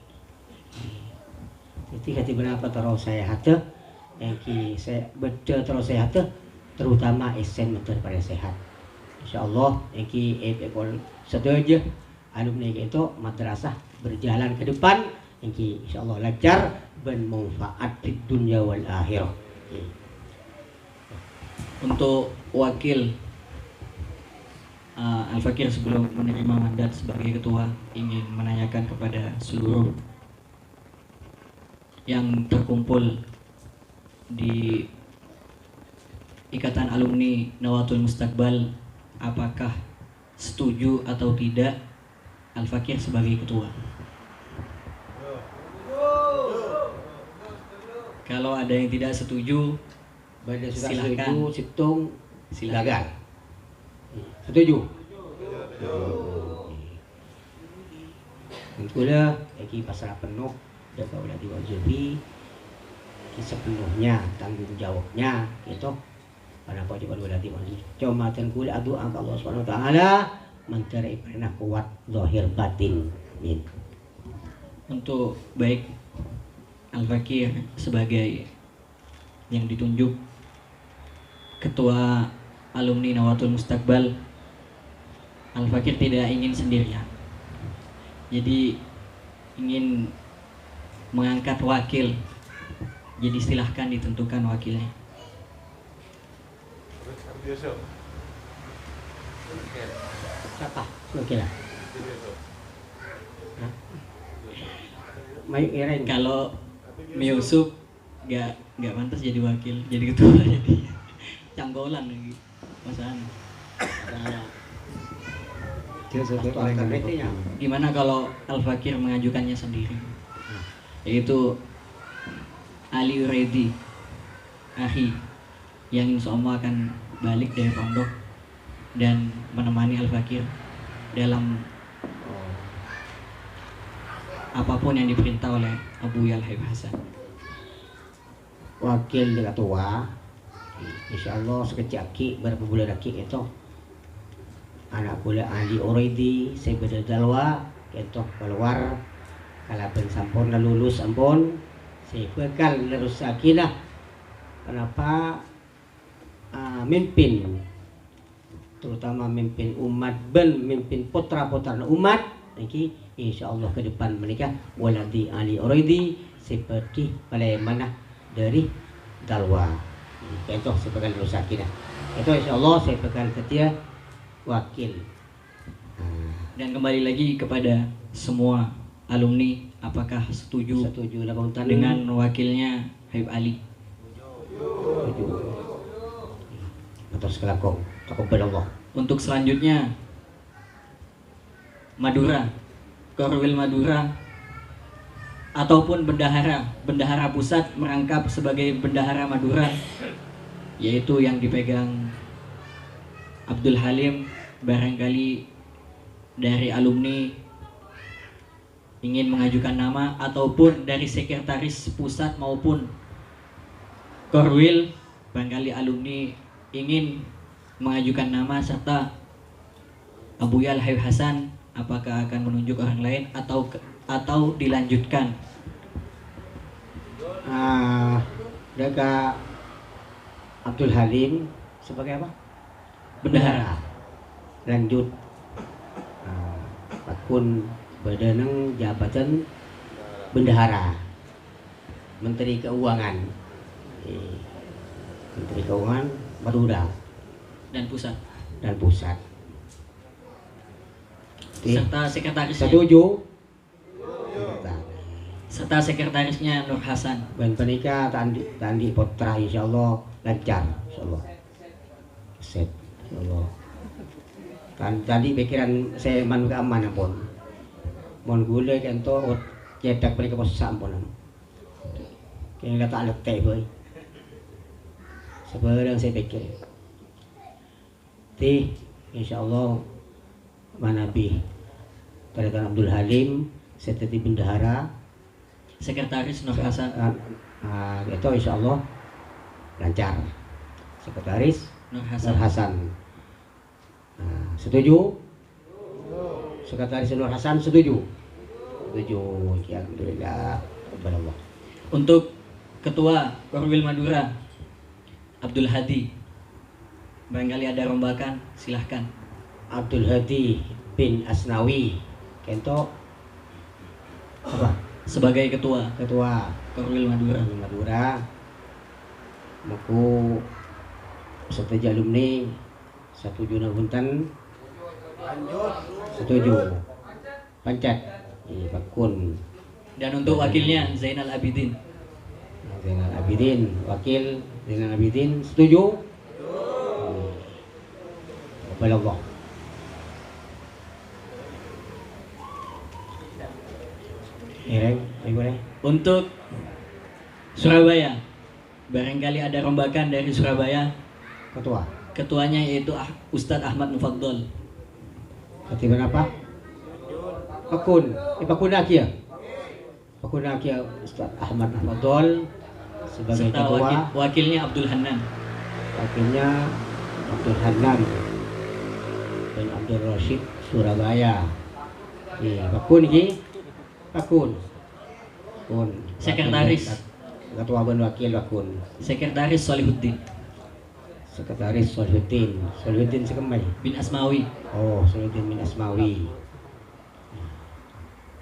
jadi hati berapa terus saya hati yang saya beda terus saya hati terutama esen daripada sehat insyaallah yang ekol setuju alumni itu madrasah berjalan ke depan yang insyaallah lancar dan manfaat di dunia wal akhirah. Untuk wakil Al-Fakir sebelum menerima mandat sebagai ketua ingin menanyakan kepada seluruh yang terkumpul di Ikatan Alumni Nawatul Mustaqbal apakah setuju atau tidak Al-Fakir sebagai ketua? Kalau ada yang tidak setuju silakan silakan. Setuju? Itulah lagi pasrah penuh dan kaulah diwajibi sepenuhnya tanggung jawabnya gitu pada kewajiban waladi wajib cuma tengkul adu angka Allah Subhanahu wa taala menteri pernah kuat zahir batin. Untuk baik Al-Fakir sebagai yang ditunjuk ketua alumni Nawatul Mustaqbal, Al-Fakir tidak ingin sendirian. Jadi ingin mengangkat wakil. Jadi silahkan ditentukan wakilnya. Siapa wakilnya? Mayu Ireng. Kalau Yusuf nggak pantas jadi wakil, jadi ketua jadi canggolan lagi masalah. Gimana kalau Al-Fakir mengajukannya sendiri? Yaitu Ali Uredi Ahi yang insya Allah akan balik dari pondok dan menemani Al-Fakir dalam apapun yang diperintah oleh Abu Yal Habib Hasan. Wakil ketua, insya Allah sekejap berapa bulan lagi itu anak pula ahli Uraidi saya berdalwa itu keluar kalau sampun lulus ampun saya bekal terus sakinah kenapa mimpin terutama mimpin umat ben mimpin putra-putra umat ini insyaallah ke depan mereka waladi ahli Uraidi seperti bagaimana dari dalwa itu sebagai terus sakinah itu insyaallah saya bekal setia wakil. Dan kembali lagi kepada semua alumni, apakah setuju dengan wakilnya Habib Ali? Setuju. Atas kelakon, takabbar Allah. Untuk selanjutnya Madura, Korwil Madura ataupun bendahara pusat merangkap sebagai bendahara Madura, yaitu yang dipegang Abdul Halim. Barangkali dari alumni ingin mengajukan nama ataupun dari sekretaris pusat maupun Korwil, barangkali alumni ingin mengajukan nama serta Abu Yal Habib Hasan, apakah akan menunjuk orang lain atau dilanjutkan? Jaga Abdul Halim sebagai apa? Bendahara. Lanjut Pakun berdenang jabatan bendahara Menteri Keuangan Menteri Keuangan Madura dan pusat serta sekretarisnya. Setuju. Serta sekretarisnya Nur Hasan. Dan penikah tandi putra insyaallah lancar insyaallah. Set insyaallah. Kan tadi pikiran saya manu ke aman pun. Mon gule kan to cetak mereka pas sampun. Kaya kata alat teh boy. Sebenarnya saya pikir. Insyaallah manabi Tarikan Abdul Halim seperti bendahara sekretaris Nur Hasan. Itu insyaallah lancar. Sekretaris Nur Hasan. Setuju? Sekretaris Nur Hasan setuju? Setuju. Alhamdulillah. Alhamdulillah. Untuk ketua Korwil Madura Abdul Hadi, barangkali ada rombakan, silahkan. Abdul Hadi bin Asnawi kento apa? Sebagai ketua Korwil Madura. Maku setuju alumni setuju nabuntan setuju pancat Pakun. Dan untuk wakilnya Zainal Abidin wakil Zainal Abidin setuju. Allah. Untuk Surabaya, barangkali ada rombakan dari Surabaya. Ketuanya yaitu Ustadz Ahmad Mufaddal. Ketiban apa? Pakun Akia Ustadz Ahmad Mufaddal sebagai serta ketua. Wakilnya Abdul Hanan dan Abdul Rashid Surabaya. Pakun. Sekretaris Ketua dan wakil Pakun. Sekretaris Solihuddin sekemai bin Asmawi. Solihuddin bin Asmawi.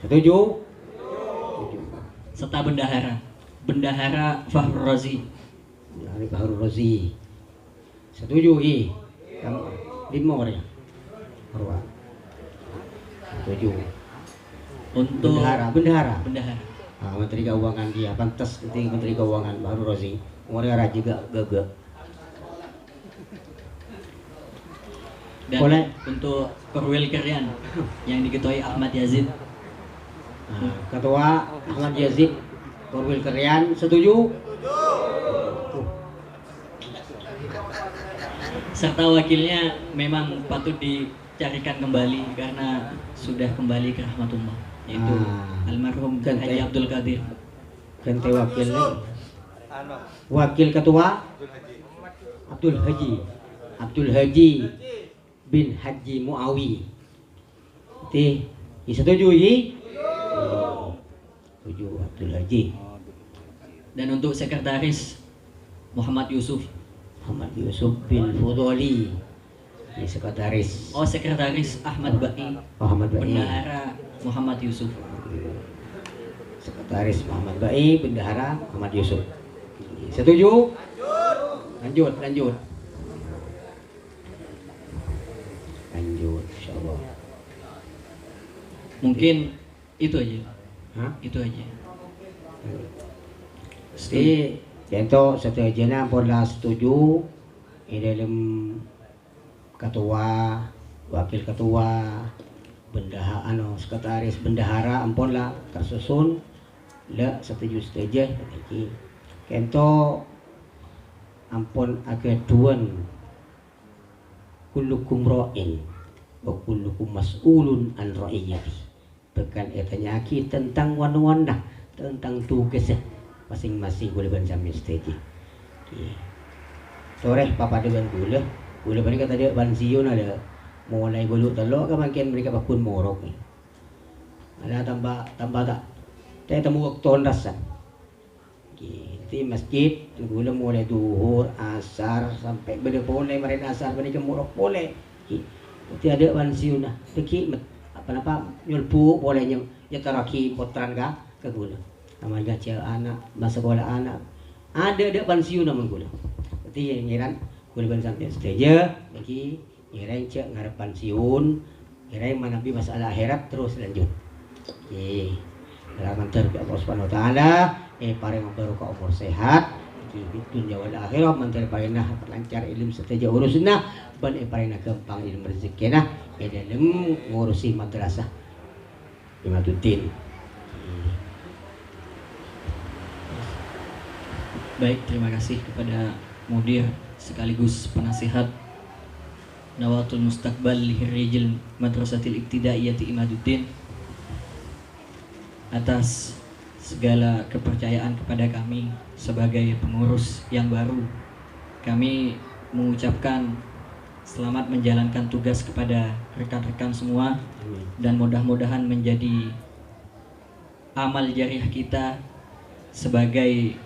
Setuju. Serta bendahara Fahrul Razi. Setuju. Lima orang. Setuju. Untuk bendahara. Menteri Keuangan dia pantas Menteri Keuangan Fahrul Razi. Orang juga gagak. Dan untuk Korwil Keryan yang diketuai Ahmad Yazid. Ketua Ahmad Yazid Korwil Keryan setuju. serta wakilnya memang patut dicarikan kembali karena sudah kembali ke rahmatullah, yaitu almarhum Haji Abdul Qadir. Ganti wakilnya. Wakil ketua Abdul Haji bin Haji Muawi. Setuju Yi? Setuju Abdul Haji. Dan untuk sekretaris Muhammad Yusuf bin Fudoli. Ini sekretaris. Oh, sekretaris Ahmad Bai. Bendahara Muhammad Yusuf. Sekretaris Muhammad Bai, bendahara Muhammad Yusuf. Setuju? Lanjut. Lanjut, insyaallah. Mungkin itu aja. Hah? Itu aja. Jadi, contoh setujunya pola setuju di dalam ketua, wakil ketua, bendahara, sekretaris bendahara, ampun lah tersusun, lah setuju lagi. Contoh ampun agaduan kullukum ra'in wa kullukum mas'ulun an ra'iyati. Bekan etanyaki tentang wana-wana, tentang tugas masing-masing boleh bersama stegi. Toreh papa dengan gula mereka tadi bansiun ada mulai bulu telok ke makin mereka bakun morok ni. Ada tambah tak. Saya temu waktu rasa. Di masjid gula mulai duhur, asar sampai benda boleh mereka asar mereka morok boleh. Nanti ada bansiun lah. Deki apa nyulpu boleh nyetaraki potran ke gula. Namanya cek anak, masa sekolah anak. Ada pensiun namun gula. Berarti yang ngiran gula ban sampai stage lagi ngiran cek ngarep pensiun, ngiran manabi masalah akhirat terus lanjut. Okey. Dalam terbi Allah Subhanahu wa taala, pareng barokah umur sehat, di dunia wal akhirat mantar parenah perlancar ilmu stage urusna, ban parenah gampang ilmu rezeki nah, dalam ngurusi madrasah. Imaduddin. Baik, terima kasih kepada Mudir sekaligus penasihat Nawatul Mustaqbal Lihirijil Madrasatil Ibtidaiyati Imaduddin atas segala kepercayaan kepada kami sebagai pengurus yang baru. Kami mengucapkan selamat menjalankan tugas kepada rekan-rekan semua dan mudah-mudahan menjadi amal jariah kita sebagai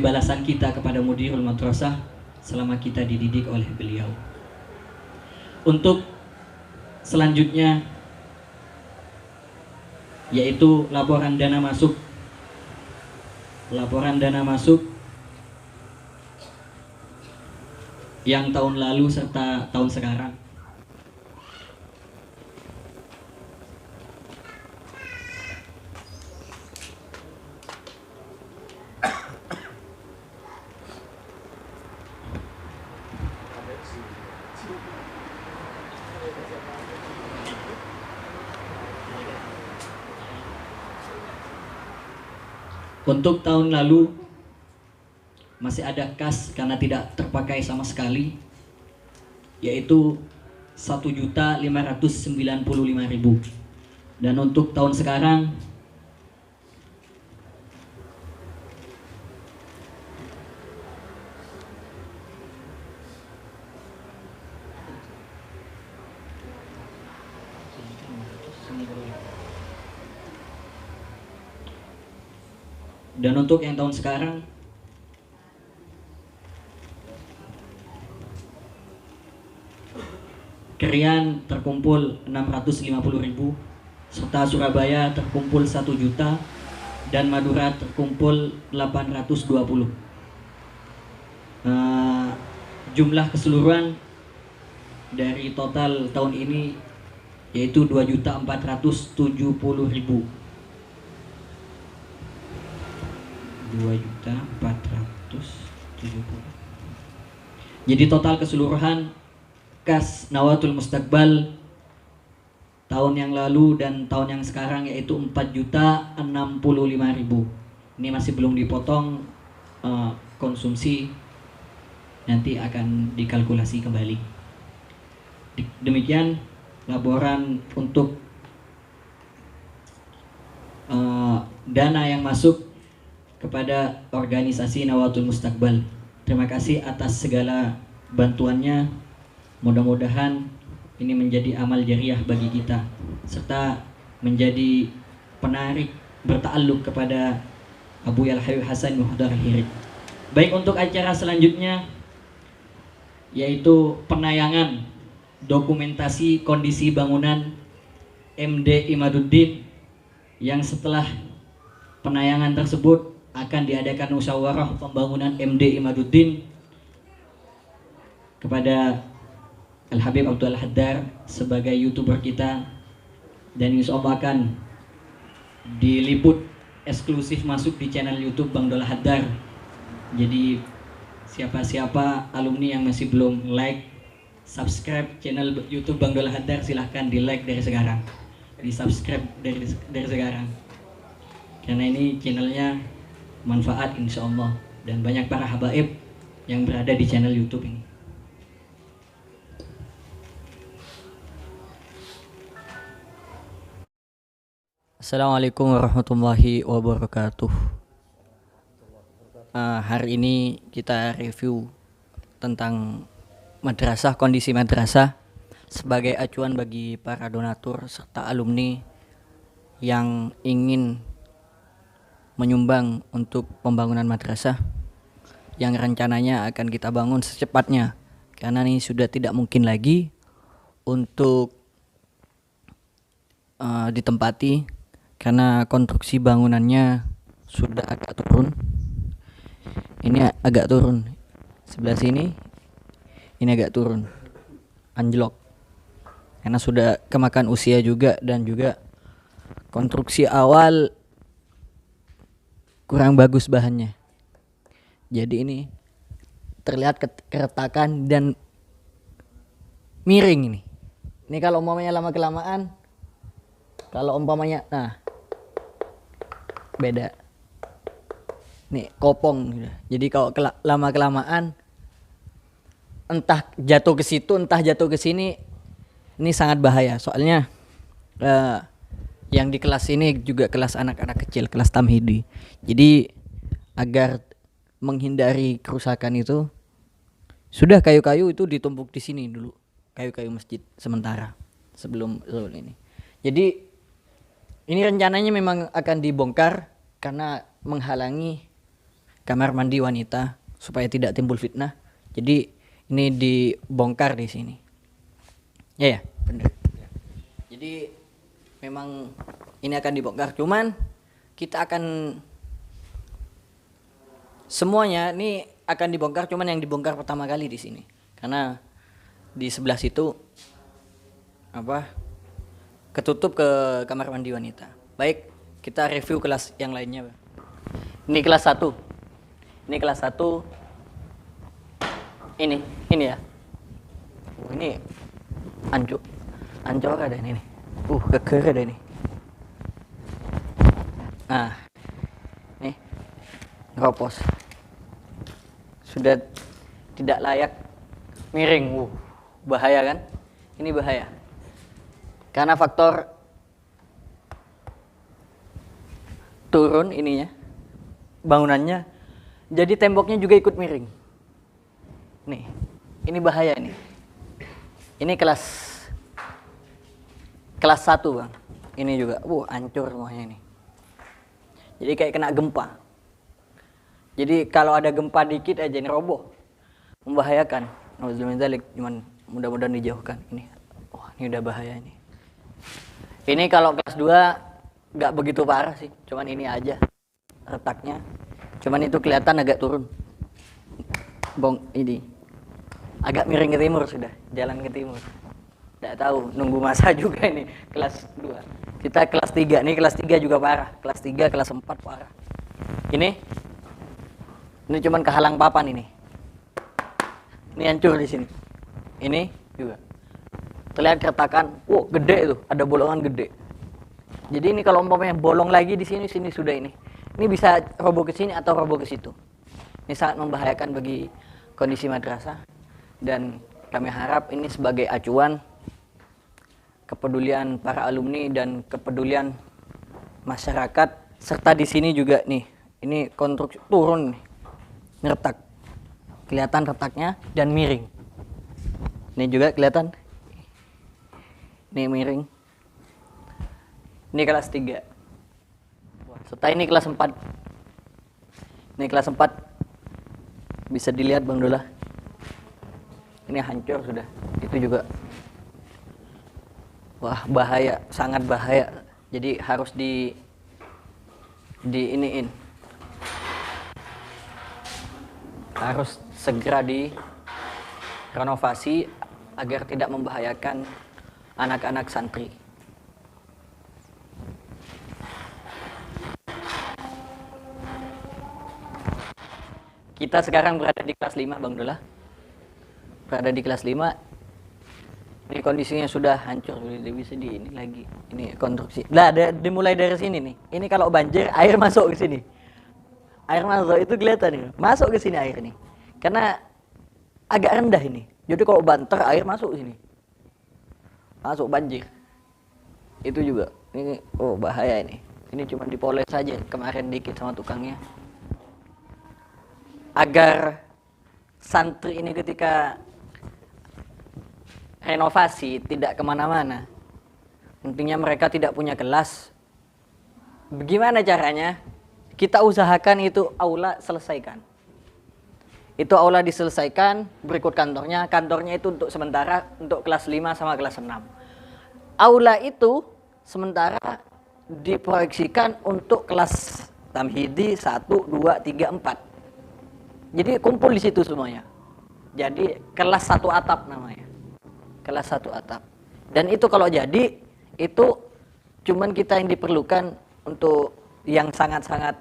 balasan kita kepada Mudirul Madrasah selama kita dididik oleh beliau. Untuk selanjutnya yaitu laporan dana masuk yang tahun lalu serta tahun sekarang. Untuk tahun lalu masih ada kas karena tidak terpakai sama sekali, yaitu 1.595.000. Dan untuk tahun sekarang yang tahun sekarang Krian terkumpul 650.000, serta Surabaya terkumpul 1 juta dan Madura terkumpul 820. Jumlah keseluruhan dari total tahun ini yaitu 2.470.000. 2.470. Jadi total keseluruhan kas Nawatul Mustaqbal tahun yang lalu dan tahun yang sekarang yaitu 4.065.000. Ini masih belum dipotong konsumsi nanti akan dikalkulasi kembali. Demikian laporan untuk dana yang masuk kepada organisasi Nawatul Mustaqbal. Terima kasih atas segala bantuannya. Mudah-mudahan ini menjadi amal jariah bagi kita serta menjadi penarik bertakluk kepada Abu Yal Habib Hasan Muhdar Hirid. Baik, untuk acara selanjutnya yaitu penayangan dokumentasi kondisi bangunan MD Imaduddin, yang setelah penayangan tersebut akan diadakan musyawarah pembangunan MD Imaduddin kepada Al Habib Abdul Haddar sebagai YouTuber kita, dan insyaallah akan diliput eksklusif masuk di channel YouTube Bang Dola Haddar. Jadi siapa-siapa alumni yang masih belum like, subscribe channel YouTube Bang Dola Haddar, silahkan di like dari sekarang, di subscribe dari sekarang, karena ini channelnya manfaat insya Allah dan banyak para habaib yang berada di channel YouTube ini. Assalamualaikum warahmatullahi wabarakatuh. Hari ini kita review tentang madrasah, kondisi madrasah sebagai acuan bagi para donatur serta alumni yang ingin menyumbang untuk pembangunan madrasah yang rencananya akan kita bangun secepatnya, karena ini sudah tidak mungkin lagi untuk ditempati karena konstruksi bangunannya sudah agak turun. Ini agak turun, sebelah sini ini agak turun, anjlok, karena sudah kemakan usia juga, dan juga konstruksi awal kurang bagus bahannya. Jadi ini terlihat keretakan dan miring ini. Ini kalau umpamanya lama kelamaan, kalau umpamanya nah beda. Nih kopong gitu. Jadi kalau lama kelamaan entah jatuh ke situ, entah jatuh ke sini, ini sangat bahaya. Soalnya yang di kelas ini juga kelas anak-anak kecil, kelas tamhidi. Jadi agar menghindari kerusakan itu, sudah kayu-kayu itu ditumpuk di sini dulu, kayu-kayu masjid sementara sebelum ini. Jadi ini rencananya memang akan dibongkar karena menghalangi kamar mandi wanita supaya tidak timbul fitnah. Jadi ini dibongkar di sini. Ya, benar. Jadi memang ini akan dibongkar, cuman kita akan semuanya ini akan dibongkar, cuman yang dibongkar pertama kali di sini karena di sebelah situ ketutup ke kamar mandi wanita. Baik, kita review kelas yang lainnya. Ini kelas 1. Ini kelas 1. Ini ya. Ini ancur ada ini. Keker ada ini. Nah, nih ngeropos. Sudah tidak layak, miring. Bahaya kan? Ini bahaya. Karena faktor turun ininya, bangunannya, jadi temboknya juga ikut miring. Nih, ini bahaya nih. Ini kelas 1 bang. Ini juga, hancur semuanya ini. Jadi kayak kena gempa. Jadi kalau ada gempa dikit aja ini roboh, membahayakan. Cuman mudah-mudahan dijauhkan. Ini udah bahaya ini. Ini kalau kelas 2 nggak begitu parah sih, cuman ini aja retaknya. Cuman itu kelihatan agak turun. Ini agak miring ke timur, sudah jalan ke timur. Nggak tahu, nunggu masa juga ini kelas 2. Kita kelas 3, nih kelas 3 juga parah. Kelas 3, kelas 4 parah. Ini cuman kehalang papan ini. Ini hancur di sini. Ini juga terlihat keretakan, gede itu, ada bolongan gede. Jadi ini kalau umpamanya bolong lagi di sini sudah ini bisa roboh ke sini atau roboh ke situ. Ini sangat membahayakan bagi kondisi madrasah, dan kami harap ini sebagai acuan kepedulian para alumni dan kepedulian masyarakat, serta di sini juga nih, ini konstruksi turun nih, retak, kelihatan retaknya dan miring. Ini juga kelihatan, ini miring. Ini kelas 3. Serta ini kelas 4. Ini kelas 4. Bisa dilihat Bang Dola. Ini hancur sudah. Itu juga. Wah, bahaya, sangat bahaya. Jadi harus iniin. Harus segera direnovasi agar tidak membahayakan anak-anak santri. Kita sekarang berada di kelas 5 Bang Dola. Berada di kelas 5. Ini kondisinya sudah hancur, sudah bisa ini lagi. Ini konstruksi. Nah, dimulai dari sini nih. Ini kalau banjir air masuk ke sini. Air masuk itu kelihatan nih. Masuk ke sini air nih. Karena agak rendah ini. Jadi kalau banter air masuk ke sini. Masuk banjir. Itu juga. Ini bahaya ini. Ini cuma dipoles saja kemarin dikit sama tukangnya. Agar santri ini ketika renovasi tidak kemana-mana, intinya mereka tidak punya kelas. Bagaimana caranya? Kita usahakan itu aula selesaikan. Itu aula diselesaikan, berikut kantornya. Kantornya itu untuk sementara untuk kelas 5 sama kelas 6. Aula itu sementara diproyeksikan untuk kelas tamhidi 1, 2, 3, 4. Jadi kumpul di situ semuanya. Jadi kelas 1 atap namanya. Kelas 1 atap. Dan itu kalau jadi, itu cuman kita yang diperlukan untuk yang sangat-sangat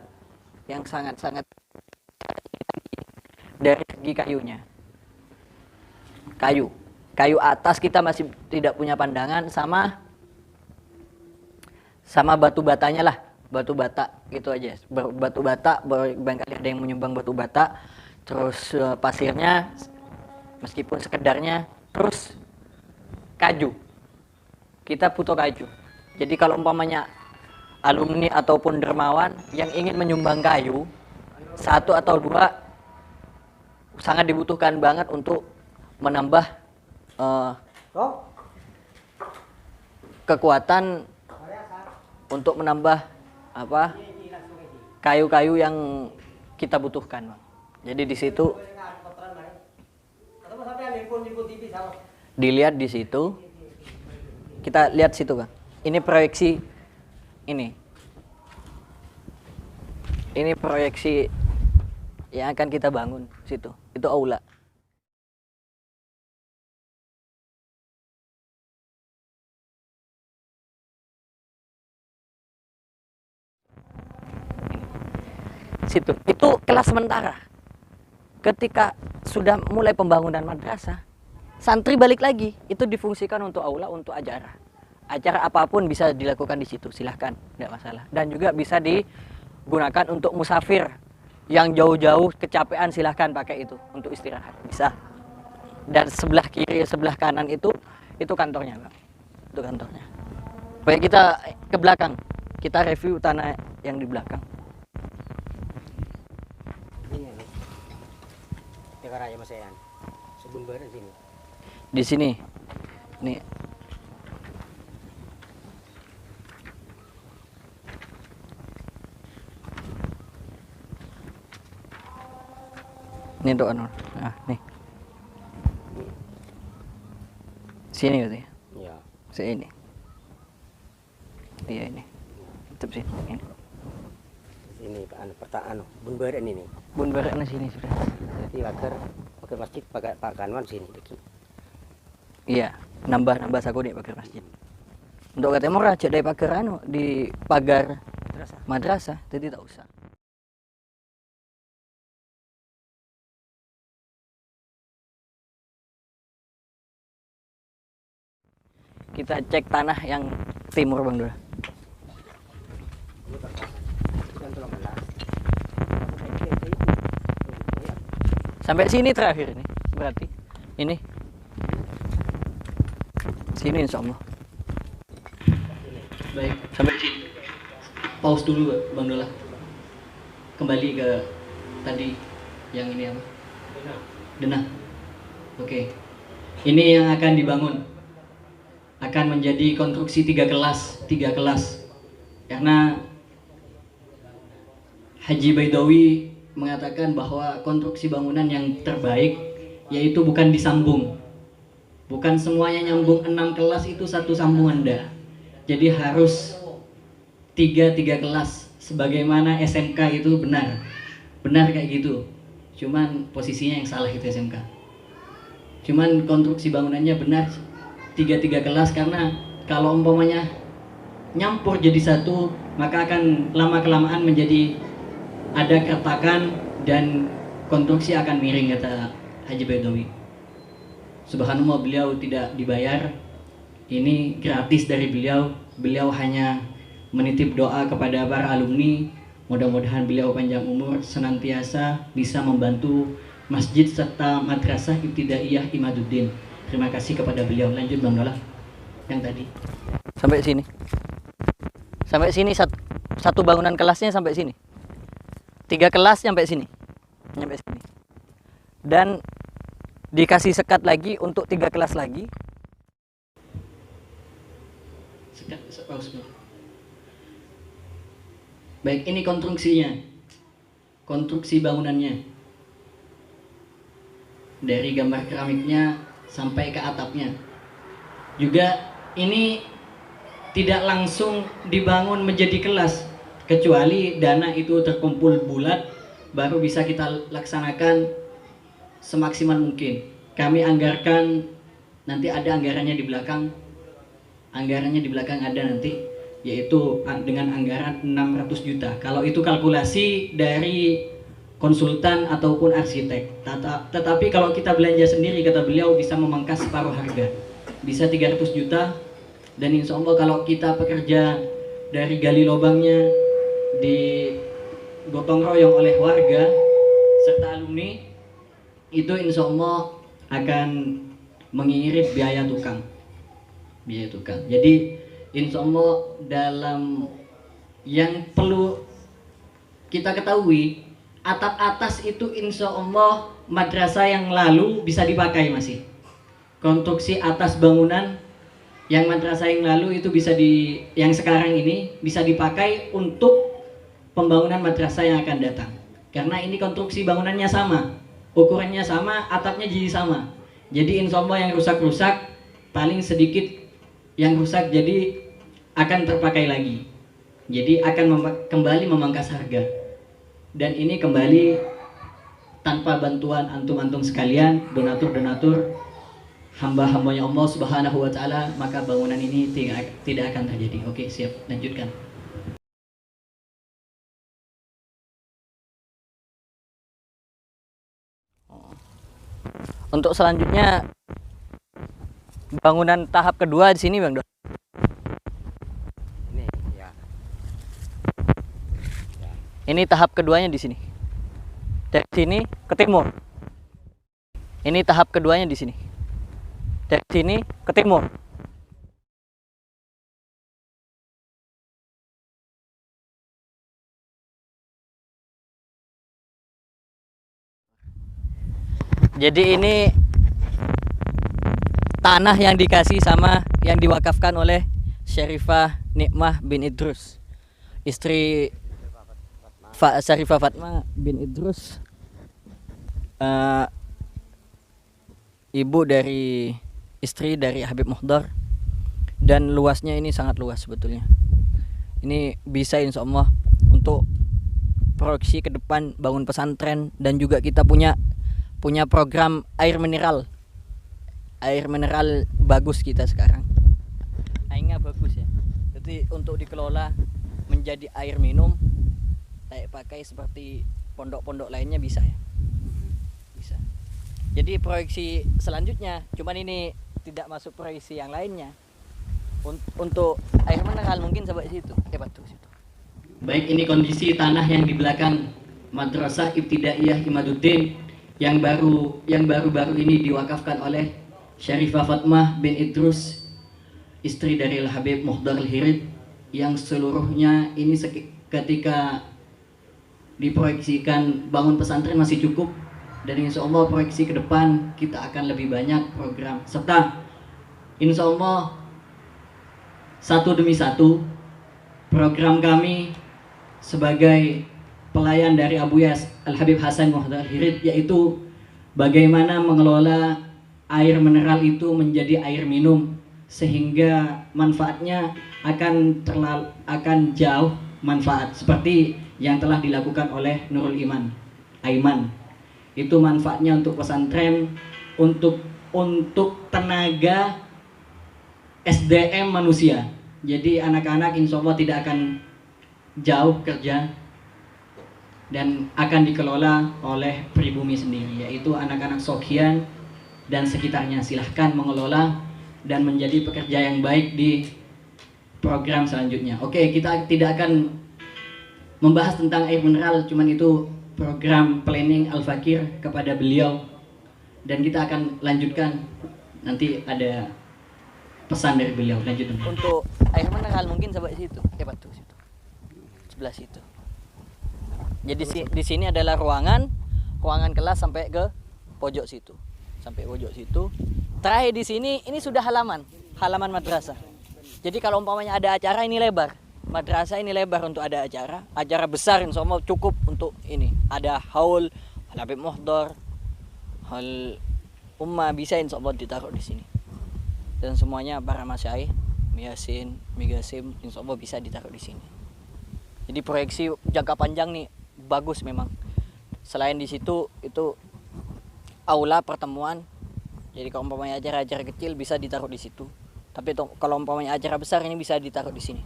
dari segi kayunya. Kayu atas kita masih tidak punya pandangan, sama batu batanya lah. Batu bata gitu aja. Batu bata, barangkali ada yang menyumbang batu bata. Terus pasirnya meskipun sekedarnya, terus kayu. Kita butuh kayu. Jadi kalau umpamanya alumni ataupun dermawan yang ingin menyumbang kayu 1 atau 2, sangat dibutuhkan banget untuk menambah kekuatan, untuk menambah kayu-kayu yang kita butuhkan, Bang. Jadi di situ dilihat, di situ kita lihat situ, Bang. Ini proyeksi ini proyeksi yang akan kita bangun situ. Itu aula. Situ. Itu kelas sementara. Ketika sudah mulai pembangunan madrasah, santri balik lagi, itu difungsikan untuk aula, untuk acara. Acara apapun bisa dilakukan di situ, silahkan, tidak masalah. Dan juga bisa digunakan untuk musafir yang jauh-jauh kecapean, silahkan pakai itu untuk istirahat, bisa. Dan sebelah kiri, sebelah kanan itu kantornya, Bang. Itu kantornya. Baik, kita ke belakang, kita review tanah yang di belakang. Raya Masayan. Sebelum barat sini. Di sini. Nih. Ini untuk anu. Nah, nih. Sini gitu ya. Iya. Sini. Iya ini. Tetap sini. Ini. Ini pertaan bun barat ini. Bun barat sini sudah. Jadi pakai masjid pakai pakanwan sini. Iya, nambah saku deh pagar masjid. Untuk katanya mau rajak dari pagar di pagar madrasah, jadi tak usah. Kita cek tanah yang timur, Bang Dora. Sampai sini terakhir ini berarti. Ini sini insya Allah. Baik, sampai sini. Pause dulu Bang Dola. Kembali ke tadi yang ini apa? Denah. Oke. Ini yang akan dibangun. Akan menjadi konstruksi 3 kelas. Karena Haji Baidawi mengatakan bahwa konstruksi bangunan yang terbaik yaitu bukan disambung. Bukan semuanya nyambung 6 kelas itu satu sambungan enggak. Jadi harus 3 kelas sebagaimana SMK itu benar kayak gitu. Cuman posisinya yang salah itu SMK. Cuman konstruksi bangunannya benar 3 kelas karena kalau umpamanya nyampur jadi satu maka akan lama-kelamaan menjadi ada keretakan dan konstruksi akan miring, kata Haji Baidawi. Subhanallah, beliau tidak dibayar, ini gratis dari beliau. Beliau hanya menitip doa kepada para alumni, mudah-mudahan beliau panjang umur, senantiasa bisa membantu masjid serta madrasah Ibtidaiyah Imaduddin. Terima kasih kepada beliau. Lanjut Bang Dola yang tadi. Sampai sini satu bangunan kelasnya sampai sini. 3 kelas nyampe sini. Dan dikasih sekat lagi untuk 3 kelas lagi. Baik, ini konstruksinya. Konstruksi bangunannya. Dari gambar keramiknya sampai ke atapnya. Juga ini tidak langsung dibangun menjadi kelas, kecuali dana itu terkumpul bulat baru bisa kita laksanakan semaksimal mungkin. Kami anggarkan, nanti ada anggarannya di belakang. Anggarannya di belakang ada nanti, yaitu dengan anggaran 600 juta. Kalau itu kalkulasi dari konsultan ataupun arsitek. Tetapi kalau kita belanja sendiri, kata beliau, bisa memangkas separuh harga. Bisa 300 juta. Dan insya Allah kalau kita pekerja dari gali lubangnya, di gotong royong oleh warga serta alumni, itu insya Allah akan mengirit biaya tukang. Jadi insya Allah dalam yang perlu kita ketahui, atap atas itu insya Allah madrasah yang lalu bisa dipakai masih. Konstruksi atas bangunan yang madrasah yang lalu itu yang sekarang ini bisa dipakai untuk pembangunan madrasah yang akan datang. Karena ini konstruksi bangunannya sama, ukurannya sama, atapnya jadi sama. Jadi insya Allah yang rusak-rusak paling sedikit yang rusak, jadi akan terpakai lagi. Jadi akan kembali memangkas harga. Dan ini kembali tanpa bantuan antum-antum sekalian, donatur-donatur, hamba-hambanya Allah Subhanahu wa Ta'ala, maka bangunan ini tidak akan terjadi. Oke, siap, lanjutkan. Untuk selanjutnya bangunan tahap kedua di sini, Bang Don. Ini ya. Ini tahap keduanya di sini. Dari sini ke timur. Ini tahap keduanya di sini. Dari sini ke timur. Jadi ini tanah yang dikasih sama yang diwakafkan oleh Syarifah Nikmah bin Idrus, istri Syarifah Fatma bin Idrus, ibu dari istri dari Habib Muhdar. Dan luasnya ini sangat luas sebetulnya. Ini bisa insya Allah untuk proyeksi ke depan bangun pesantren. Dan juga kita punya program air mineral bagus kita sekarang. Airnya bagus ya. Jadi untuk dikelola menjadi air minum kayak pakai seperti pondok-pondok lainnya bisa ya. Bisa. Jadi proyeksi selanjutnya, cuman ini tidak masuk proyeksi yang lainnya. Untuk air mineral mungkin sampai situ. Batu situ. Baik, ini kondisi tanah yang di belakang Madrasah Ibtidaiyah Imaduddin yang baru-baru ini diwakafkan oleh Syarifah Fatmah bin Idrus, istri dari Al-Habib Muhdar Al-Hirid, yang seluruhnya ini ketika diproyeksikan bangun pesantren masih cukup, dan insya Allah proyeksi ke depan kita akan lebih banyak program, serta insya Allah satu demi satu program kami sebagai pelayan dari Abu Yas Al-Habib Hasan Muhdar Al-Hirid, yaitu bagaimana mengelola air mineral itu menjadi air minum sehingga manfaatnya akan jauh manfaat, seperti yang telah dilakukan oleh Nurul Aiman. Itu manfaatnya untuk pesantren, untuk tenaga SDM manusia. Jadi anak-anak insya Allah tidak akan jauh kerja dan akan dikelola oleh pribumi sendiri, yaitu anak-anak Soghian dan sekitarnya. Silahkan mengelola dan menjadi pekerja yang baik di program selanjutnya. Oke, kita tidak akan membahas tentang air mineral, cuman itu program planning Al-Fakir kepada beliau, dan kita akan lanjutkan nanti ada pesan dari beliau. Lanjut untuk air mineral mungkin sampai situ, batu situ, sebelah situ. Jadi di sini adalah ruangan kelas sampai ke pojok situ, Terakhir di sini ini sudah halaman madrasah. Jadi kalau umpamanya ada acara ini lebar, madrasah ini lebar untuk ada acara besar, insya Allah cukup untuk ini. Ada haul Al-Habib Muhdar, haul Ummah, bisa insya Allah ditaruh di sini. Dan semuanya para masyaikh, Miyasin, Migasim, insya Allah bisa ditaruh di sini. Jadi proyeksi jangka panjang nih bagus memang. Selain di situ itu aula pertemuan. Jadi kalau umpamanya acara-acara kecil bisa ditaruh di situ. Tapi kalau umpamanya acara besar ini bisa ditaruh di sini.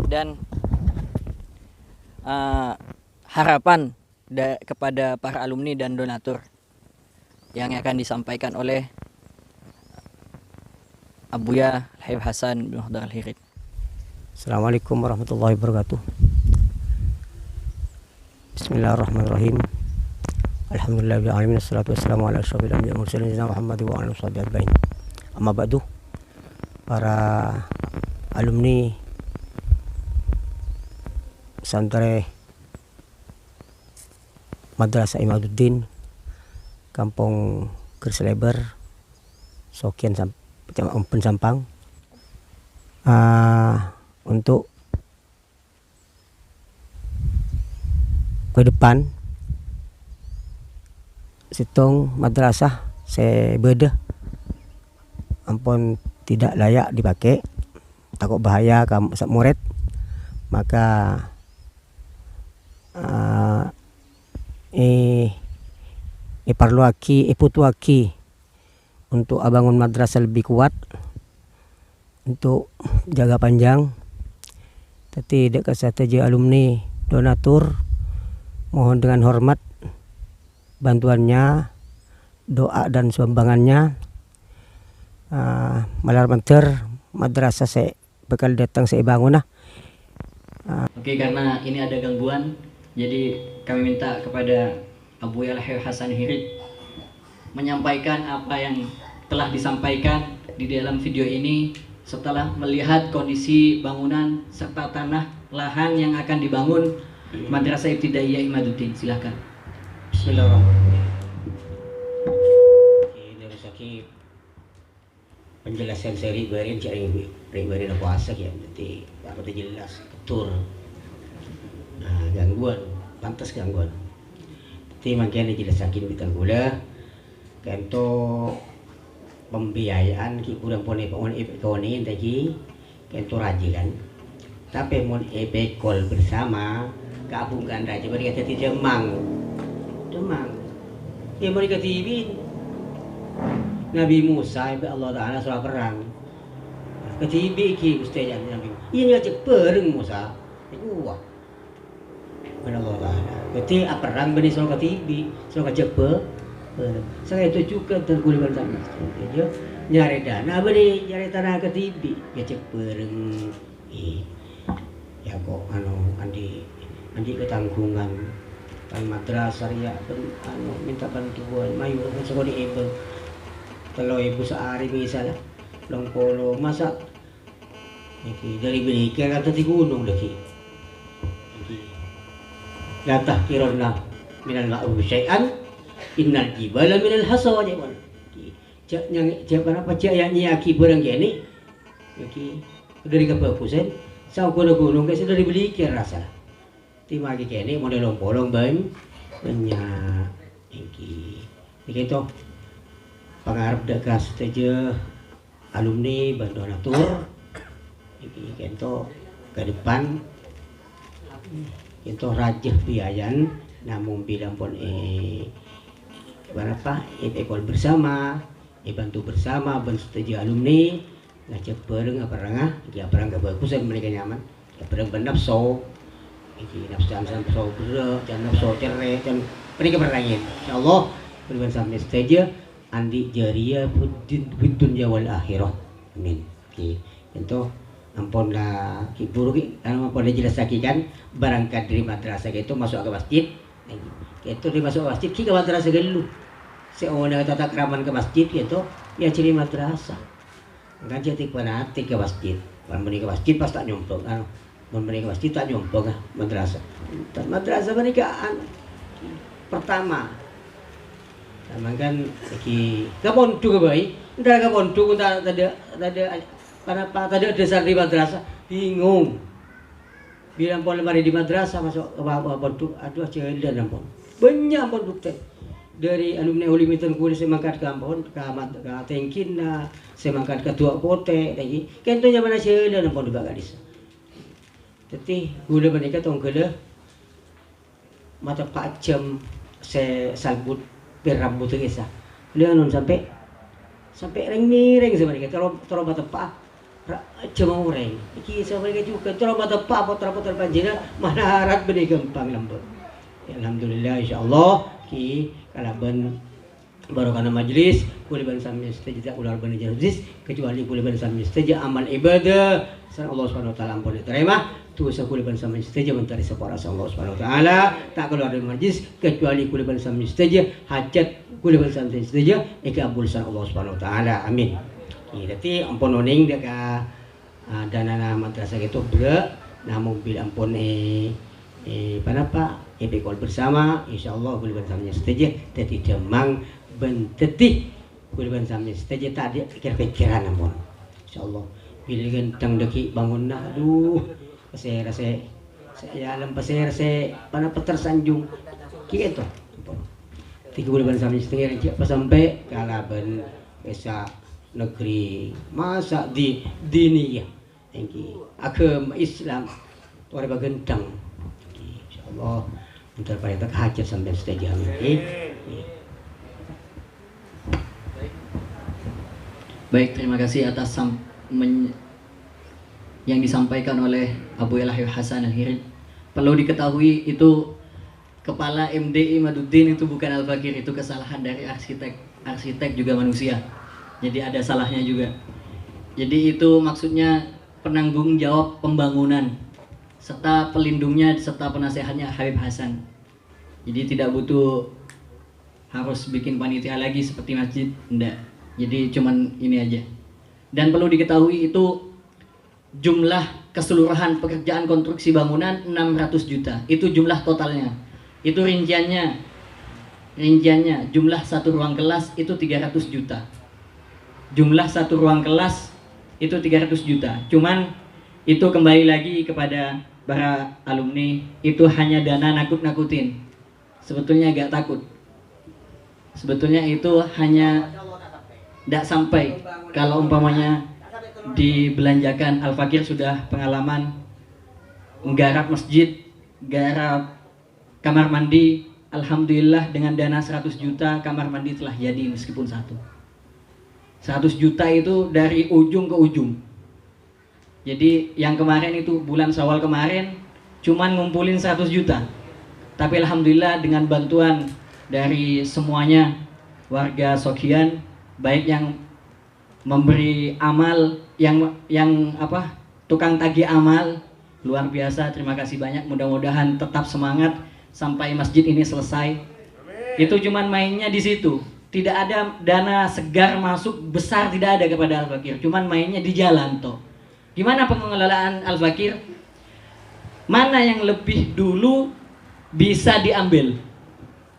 Dan harapan kepada para alumni dan donatur yang akan disampaikan oleh Abuya Al-Habib Hasan bin Muhdar Al-Hirid. Assalamualaikum warahmatullahi wabarakatuh. Bismillahirrahmanirrahim. Alhamdulillahirabbil alamin, wassalatu wassalamu ala asyrofil anbiya'i wal mursalin sayyidina Muhammad wa ala alihi washabihi ajmain. Amma ba'du. Para alumni pesantren Madrasah Imaduddin Kampung Gersleber, Soghian Pensampang, untuk ke depan situng madrasah sebeda ampun tidak layak dipakai, takut bahaya ke murid, maka iputuaki untuk bangun madrasah lebih kuat, untuk jaga panjang. Tapi dekat strategi alumni donatur, mohon dengan hormat bantuannya, doa dan sumbangannya. Malar manter madrasah saya bakal datang saya bangun . Oke, karena ini ada gangguan, jadi kami minta kepada Abu Al-Habib Hasan Al-Hirid menyampaikan apa yang telah disampaikan di dalam video ini setelah melihat kondisi bangunan serta tanah lahan yang akan dibangun Madrasah Ibtidaiyah Imaduddin. Silakan. Bismillahirrahmanirrahim. Dari sakit penjelasan saya ribarin apa asa ya, nanti baru jelas betul. Gangguan, pantas gangguan. Tapi makanya dijelasakin bitan gula, kento pembiayaan ki kurang pone ini tadi kento rajilan. Tapi mau epekol bersama gabungkan raja mereka jadi demang. Ya mereka tibin Nabi Musa ibu Allah Ta'ala surah perang ketibi ki ustaz Nabi iya ngajak perang Musa itu wah Allah Ta'ala keti perang bani surah ketibi surah kajak saya itu juga tergulikan sama dia nyari dana bani nyari tanah ketibi ngajak perang ya kok andi ketanggungan kan madrasah ya minta bantuan mayu sekolah ibu kalau ibu sehari misalnya long polo masak iki dari berikan kata di gunung lagi iki latah kirona minal ma'ruf syai'an innal jibala minal hasawa jaman yang siapa apa yang nyaki barang gini iki dari kebagusan sa gunung kasi dari berikan rasa Tima lagi kene model long-polong banyak iki itu pangarep dekat saja alumni bantu donatur iki kento ke depan kento rajah biayan namun bilang pun berapa ekol bersama bantu bersama setuju alumni ngajak bareng apa rangah iki apa rangah bagusan mereka nyaman bareng benapso iki nafsan so berat dan nafsu cerai dan mereka berangin insyaallah beriman sampai stage andi jariah fid dunya wal akhirah amin ki itu ampun lah ki buru ki anu ampun jelas lagi kan berangkat dari madrasah itu masuk ke masjid itu di masuk ke masjid ki ke madrasah dulu seorang tata keraman ke masjid itu ya ciri madrasah kan jadi penati ke masjid ke masjid pas tak nyumpuk anu mereka pasti tak nyompong madrasah. Madrasah mereka pertama. Kan lagi kaponduk baik. Entar kaponduk entar tadi dasar di madrasah bingung. Bilang pon mari di madrasah masuk ke ponduk aduh jalan ampun. Banyak ponduk teh. Dari alumni Ulimitun kuliah semangkat ke ampun ke Tengkina, semangkat ke Tua Pote lagi. Kentonya mana jalan ampun juga gadis. Jadi gula menikah tong gula mata pacem se salbut berambut itu dia non sampai ring sebenarnya kalau mata pak cuma orang iki sebenarnya juga kalau mata pak putar panjina mana harap beri gampang lembut alhamdulillah insyaallah ki kalaban barokah majlis kuliban sami stajida ular ban majlis kecuali kuliban sami stajida amal ibadah san Allah Subhanahu wa taala ampun diterima tu kuliban sami stajida mentari separa Allah Subhanahu wa taala tak keluar dari majlis kecuali kuliban sami stajida hajat kuliban sami stajida ikabul san Allah Subhanahu wa taala amin jadi ampun oning dia ka dana madrasah itu berat namun bila ampun panapa epikol bersama insyaallah kuliban sami stajida jadi demang benteti kuliban sami stage tadi pikir-pikiran ampun insyaallah bila gentang deki bangun nah aduh saya alam pasir saya pana tersanjung kitu tiga kuliban sami stage aja pas sampai kalaban esa negeri masa di diniyah thank agama Islam ora bagentang insyaallah bentar pada hajat sampai stage amin Baik, terima kasih atas yang disampaikan oleh Abu Yahya Hasan Al-Hirid. Perlu diketahui itu kepala MDI Maduddin itu bukan Al-Fakir, itu kesalahan dari arsitek juga manusia. Jadi ada salahnya juga. Jadi itu maksudnya penanggung jawab pembangunan serta pelindungnya serta penasehatnya Habib Hasan. Jadi tidak butuh harus bikin panitia lagi seperti masjid, enggak. Jadi cuman ini aja. Dan perlu diketahui itu jumlah keseluruhan pekerjaan konstruksi bangunan 600 juta. Itu jumlah totalnya. Itu rinciannya jumlah satu ruang kelas itu 300 juta. Jumlah satu ruang kelas itu 300 juta. Cuman itu kembali lagi kepada para alumni, itu hanya dana nakut-nakutin. Sebetulnya agak takut. Sebetulnya itu hanya tidak sampai kalau umpamanya dibelanjakan. Al-Fakir sudah pengalaman nggarap masjid, garap kamar mandi. Alhamdulillah dengan dana 100 juta kamar mandi telah jadi meskipun satu. 100 juta itu dari ujung ke ujung. Jadi yang kemarin itu bulan Syawal kemarin cuman ngumpulin 100 juta. Tapi alhamdulillah dengan bantuan dari semuanya warga Sokian, baik yang memberi amal, yang tukang tagih amal, luar biasa, terima kasih banyak. Mudah-mudahan tetap semangat sampai masjid ini selesai. Itu cuman mainnya di situ. Tidak ada dana segar masuk besar, tidak ada kepada Al-Fakir. Cuman mainnya di jalan toh. Gimana pengelolaan Al-Fakir? Mana yang lebih dulu bisa diambil?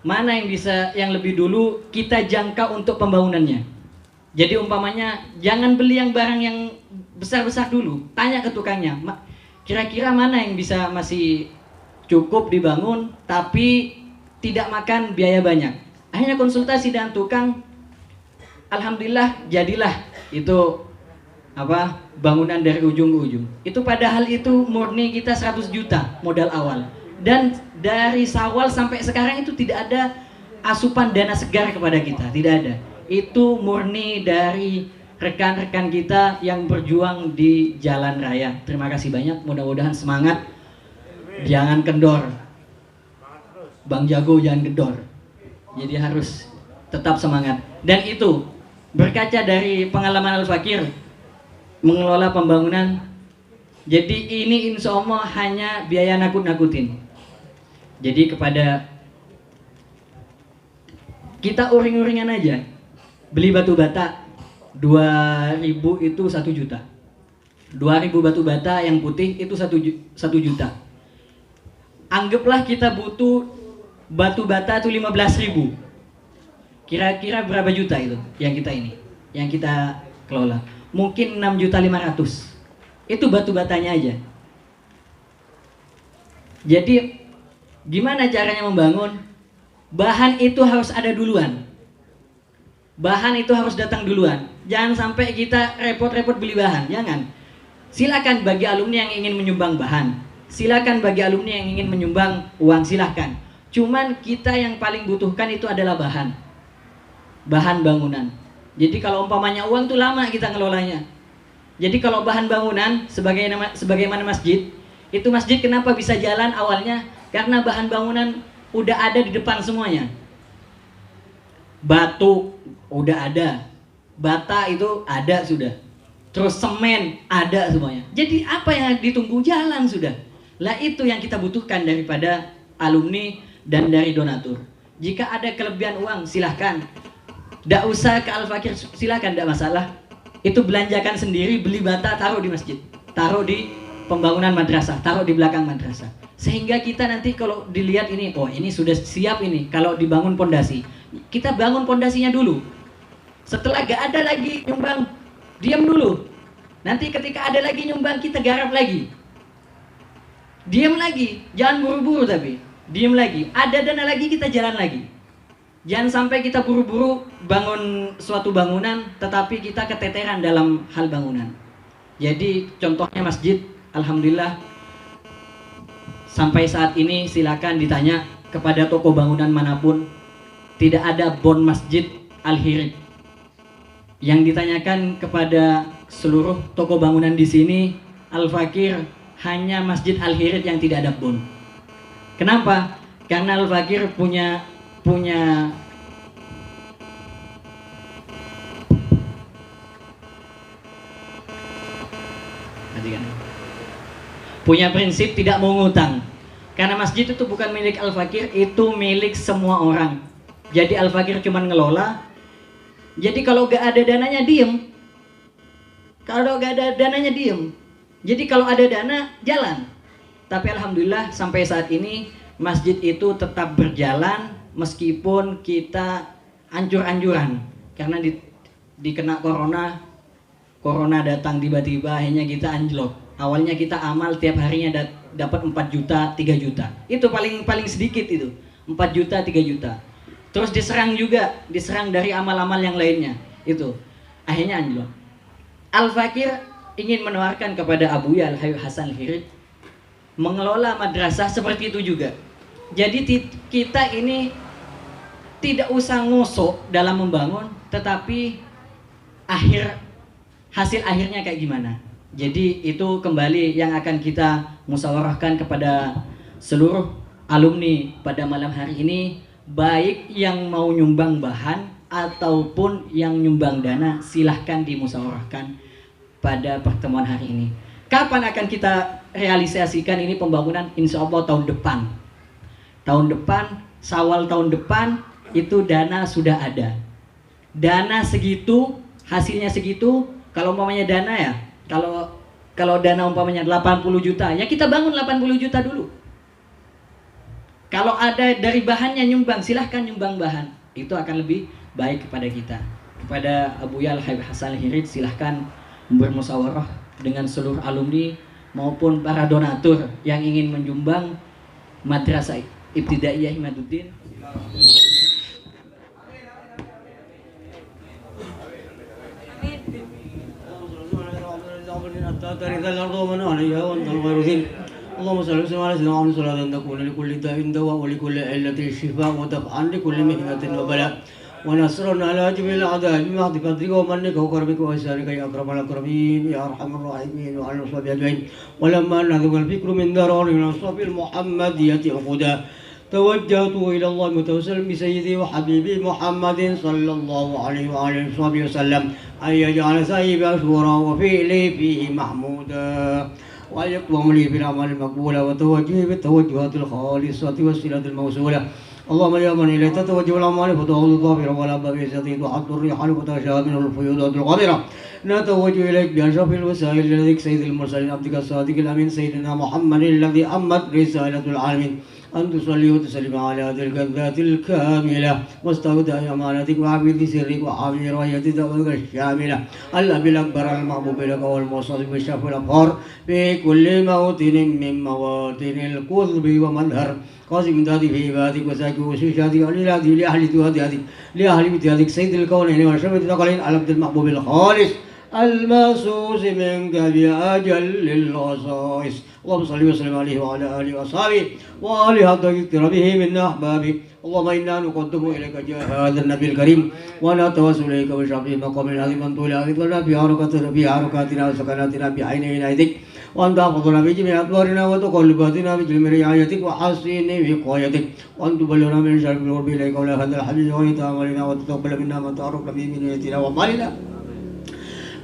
Mana yang lebih dulu kita jangka untuk pembangunannya? Jadi umpamanya jangan beli yang barang yang besar-besar dulu. Tanya ke tukangnya, kira-kira mana yang bisa masih cukup dibangun tapi tidak makan biaya banyak. Akhirnya konsultasi dengan tukang, alhamdulillah jadilah itu bangunan dari ujung ke ujung. Itu padahal itu murni kita 100 juta modal awal. Dan dari Syawal sampai sekarang itu tidak ada asupan dana segar kepada kita, tidak ada. Itu murni dari rekan-rekan kita yang berjuang di jalan raya. Terima kasih banyak, mudah-mudahan semangat. Jangan kendor. Bang Jago jangan kendor. Jadi harus tetap semangat. Dan itu berkaca dari pengalaman Al-Fakir mengelola pembangunan. Jadi ini insya Allah hanya biaya nakut-nakutin. Jadi kepada kita uring-uringan aja. Beli batu bata 2.000 itu 1 juta. 2.000 batu bata yang putih itu 1 juta. Anggaplah kita butuh batu bata itu 15.000. Kira-kira berapa juta itu yang kita kelola? Mungkin 6.500.000. Itu batu batanya aja. Jadi gimana caranya membangun? Bahan itu harus ada duluan. Bahan itu harus datang duluan. Jangan sampai kita repot-repot beli bahan. Jangan. Silakan bagi alumni yang ingin menyumbang bahan. Silakan bagi alumni yang ingin menyumbang uang, silakan. Cuman kita yang paling butuhkan itu adalah bahan. Bahan bangunan. Jadi kalau umpamanya uang tuh lama kita ngelolanya. Jadi kalau bahan bangunan sebagaimana masjid, itu masjid kenapa bisa jalan awalnya? Karena bahan bangunan udah ada di depan semuanya. Batu udah ada, bata itu ada sudah. Terus semen ada semuanya. Jadi apa yang ditunggu? Jalan sudah. Lah itu yang kita butuhkan daripada alumni dan dari donatur. Jika ada kelebihan uang silahkan. Tidak usah ke Al-Fakir, silahkan, tidak masalah. Itu belanjakan sendiri, beli bata taruh di masjid, taruh di pembangunan madrasah, taruh di belakang madrasah. Sehingga kita nanti kalau dilihat ini, oh ini sudah siap ini. Kalau dibangun pondasi, kita bangun pondasinya dulu. Setelah gak ada lagi nyumbang, diam dulu. Nanti ketika ada lagi nyumbang, kita garap lagi. Diam lagi, jangan buru-buru tapi diam lagi. Ada dana lagi, kita jalan lagi. Jangan sampai kita buru-buru bangun suatu bangunan, tetapi kita keteteran dalam hal bangunan. Jadi contohnya masjid, alhamdulillah. Sampai saat ini silakan ditanya kepada toko bangunan manapun, tidak ada bon Masjid Al-Hirib. Yang ditanyakan kepada seluruh toko bangunan di sini, Al-Fakir hanya Masjid Al-Hirib yang tidak ada bon. Kenapa? Karena Al-Fakir punya prinsip tidak mau ngutang. Karena masjid itu bukan milik Al-Fakir, itu milik semua orang. Jadi Al-Fakir cuma ngelola. Jadi kalau gak ada dananya diem. Jadi kalau ada dana jalan. Tapi alhamdulillah sampai saat ini masjid itu tetap berjalan meskipun kita ancur-ancuran. Karena dikena corona datang tiba-tiba, akhirnya kita anjlok. Awalnya kita amal tiap harinya dapat 4 juta, 3 juta. Itu paling sedikit itu. 4 juta, 3 juta. Terus diserang dari amal-amal yang lainnya. Itu. Akhirnya anjlok. Al-Fakir ingin menawarkan kepada Abuya Al-Habib Hasan Al-Hirib mengelola madrasah seperti itu juga. Jadi kita ini tidak usah ngosok dalam membangun, tetapi hasil akhirnya kayak gimana. Jadi itu kembali yang akan kita musyawarahkan kepada seluruh alumni pada malam hari ini, baik yang mau nyumbang bahan ataupun yang nyumbang dana, silahkan dimusyawarahkan pada pertemuan hari ini. Kapan akan kita realisasikan ini pembangunan? Insya Allah tahun depan. tahun depan, Syawal tahun depan itu dana sudah ada. Dana segitu, hasilnya segitu. Kalau umpamanya dana ya, kalau dana umpamanya 80 juta, ya kita bangun 80 juta dulu. Kalau ada dari bahannya nyumbang, silahkan nyumbang bahan. Itu akan lebih baik kepada kita. Kepada Abu Yal Habib Hasan Al-Hirid, silahkan bermusyawarah dengan seluruh alumni maupun para donatur yang ingin menyumbang Madrasah Ibtidaiyah Imaduddin. اللهم صل وسلم على سيدنا محمد صلاة تكون لكل داء دواء ولكل علة شفاء ودفعا لكل محنة وبلاء ونصرا على جميع الأعداء بمحض فضلك ومنك وكرمك وإحسانك يا أكرم الأكرمين يا أرحم الراحمين وعلى الصحابة أجمعين. ولما نضج الفكر من دارين من الصف المحمدية عقدا توجهت إلى الله متوسلا بسيدي وحبيبي محمد صلى الله عليه وآله وصحبه وسلم أن يجعل سعي مشكورا وفعلي فيه محمودا وأن يقوم لي بالأعمال المقبولة وتوجهي بالتوجهات الخالصة والصلة الموصولة. اللهم يا من إليك تتوجه الأعمال فتعود ظافرا ولا بغيثة تحط الريحان وتشاء منه الفيوضات الغابرة. نتوجه إليك بأشرف الوسائل لديك سيد المرسلين عبدك الصادق الأمين سيدنا محمد الذي أمت رسالة العالمين أن تصلي وتسلم على تلك الذات الكاملة واستودع أمانتك وعبيد سرك وحامل رايتك الشاملة الأبي الأكبر المحبوب لك والموصف بالشرف والأبهار في كل موطن من مواطن القطب ومظهر قاسم ذاتي في عبادك وساكي وشيشاتك ولله لأهل جهادك لأهل بيتك سيد الكونين وشرف الثقلين العبد المحبوب الخالص الماسوس منك بأجل الخصائص. اللهم صل وسلم عليه وعلى آله وأصحابه وآله حتى يكثر به من أحبابه. اللهم إنا نقدم إليك جاه هذا النبي الكريم ونتوسل إليك بشرف المقام العظيم أن طول عقدنا في حركاتنا وسكناتنا بعين عنايتك وأن تحفظنا بجميع أدوارنا وتقلباتنا بجميع رعايتك وحسن وقايتك وأن تبلغنا من شر القرب إليك ولا هذا الحديث وإنت أمرنا وتتقبل منا ما تعرف به من نيتنا وأعمالنا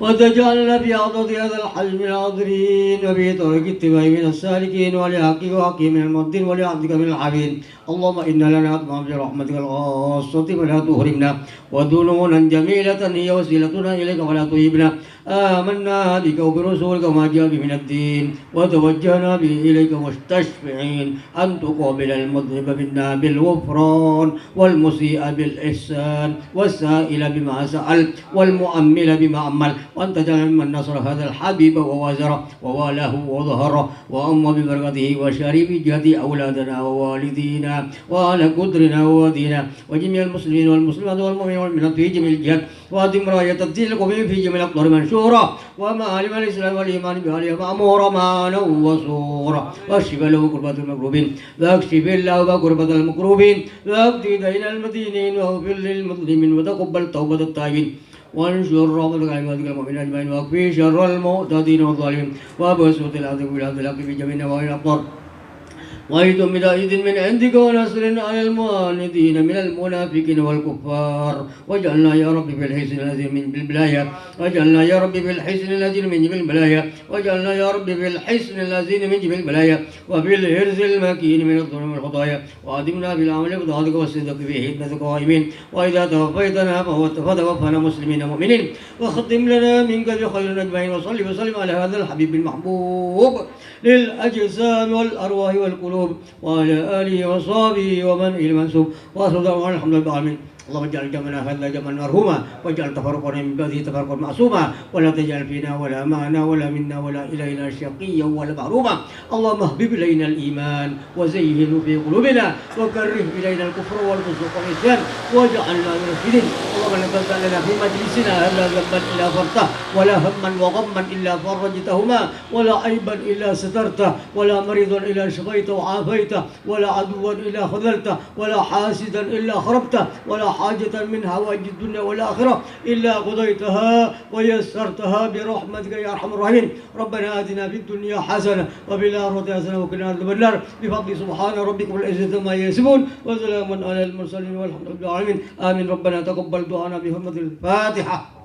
وتجعلنا في عضد هذا الحجم العاذرين وفي طريق اتباع من السالكين ولحقك وحقي من المضين ولعبدك من العبيد. اللهم إنا لنا أطمع برحمتك الخاصة فلا تهرمنا وذنونا جميلة هي وسيلتنا إليك ولا تهيبنا. آمنا بك وبرسولك وما جاء به من الدين وتوجهنا به إليك مستشفعين أن تقابل المذنب منا بالغفران والمسيء بالإحسان والسائل بما سأل والمؤمل بما أمل وأن تجعل ممن نصر هذا الحبيب ووازره ووالاه وظهره وأم ببركته وشريف جهد أولادنا ووالدينا وعلى قدرنا وودينا وجميع المسلمين والمسلمات والمؤمنين والمؤمنات في جميع الجهات وأتم راية الدين القويم في جميع الأقطار منشورة ومعالم الإسلام والإيمان بأهلها مأمورة معنا وصورة واكشف له كربة المكروبين واكشف الله كربة المكروبين واقضي دين المدينين واغفر للمسلمين وتقبل توبة التائبين وانشر رحمتك على عبادك المؤمنين اجمعين واكفي شر المعتدين والظالمين وابسط العذاب والعذاب الحق في جميع نواحي الأقطار وأيضا بداية من عندك ونصر على المعاندين من المنافقين والكفار واجعلنا يا رب في الحسن الذي من بالبلايا واجعلنا يا رب في الحسن الذي من بالبلايا واجعلنا يا رب في الحسن الذي من بالبلايا وفي الهرز المكين من الظلم والخطايا وأدمنا بالعمل بطاعتك والصدق في حكمتك قائمين وإذا توفيتنا فتوفنا مسلمين مؤمنين وختم لنا منك بخير أجمعين وصل وسلم على هذا الحبيب المحبوب للأجسام والأرواح والقلوب وعلى آله وصحبه ومن إلى منسوب وأصدق الحمد لله العالمين. اللهم اجعل جمعنا هذا جمعا مرحوما واجعل تفرقنا من بعده تفرقا معصوما ولا تجعل فينا ولا معنا ولا منا ولا إلينا شقيا ولا محروما. اللهم اهبب إلينا الإيمان وزينه في قلوبنا وكره إلينا الكفر والفسوق والعصيان واجعلنا من الراشدين. اللهم لا تدع لنا في مجلسنا هذا ذنبا إلا غفرته ولا هما وغما إلا فرجتهما ولا عيبا إلا سترته ولا مريضا إلا شفيته وعافيته ولا عدوا إلا خذلته ولا حاسدا إلا خربته ولا حاجة من حوائج الدنيا والآخرة إلا قضيتها ويسرتها برحمتك يا أرحم الراحمين. ربنا آتنا في الدنيا حسنة وفي الآخرة حسنة وقنا عذاب النار بفضل سبحان ربك والعزة ما يصفون وسلام على المرسلين والحمد لله العالمين. آمين. ربنا تقبل دعانا بحرمة الفاتحة.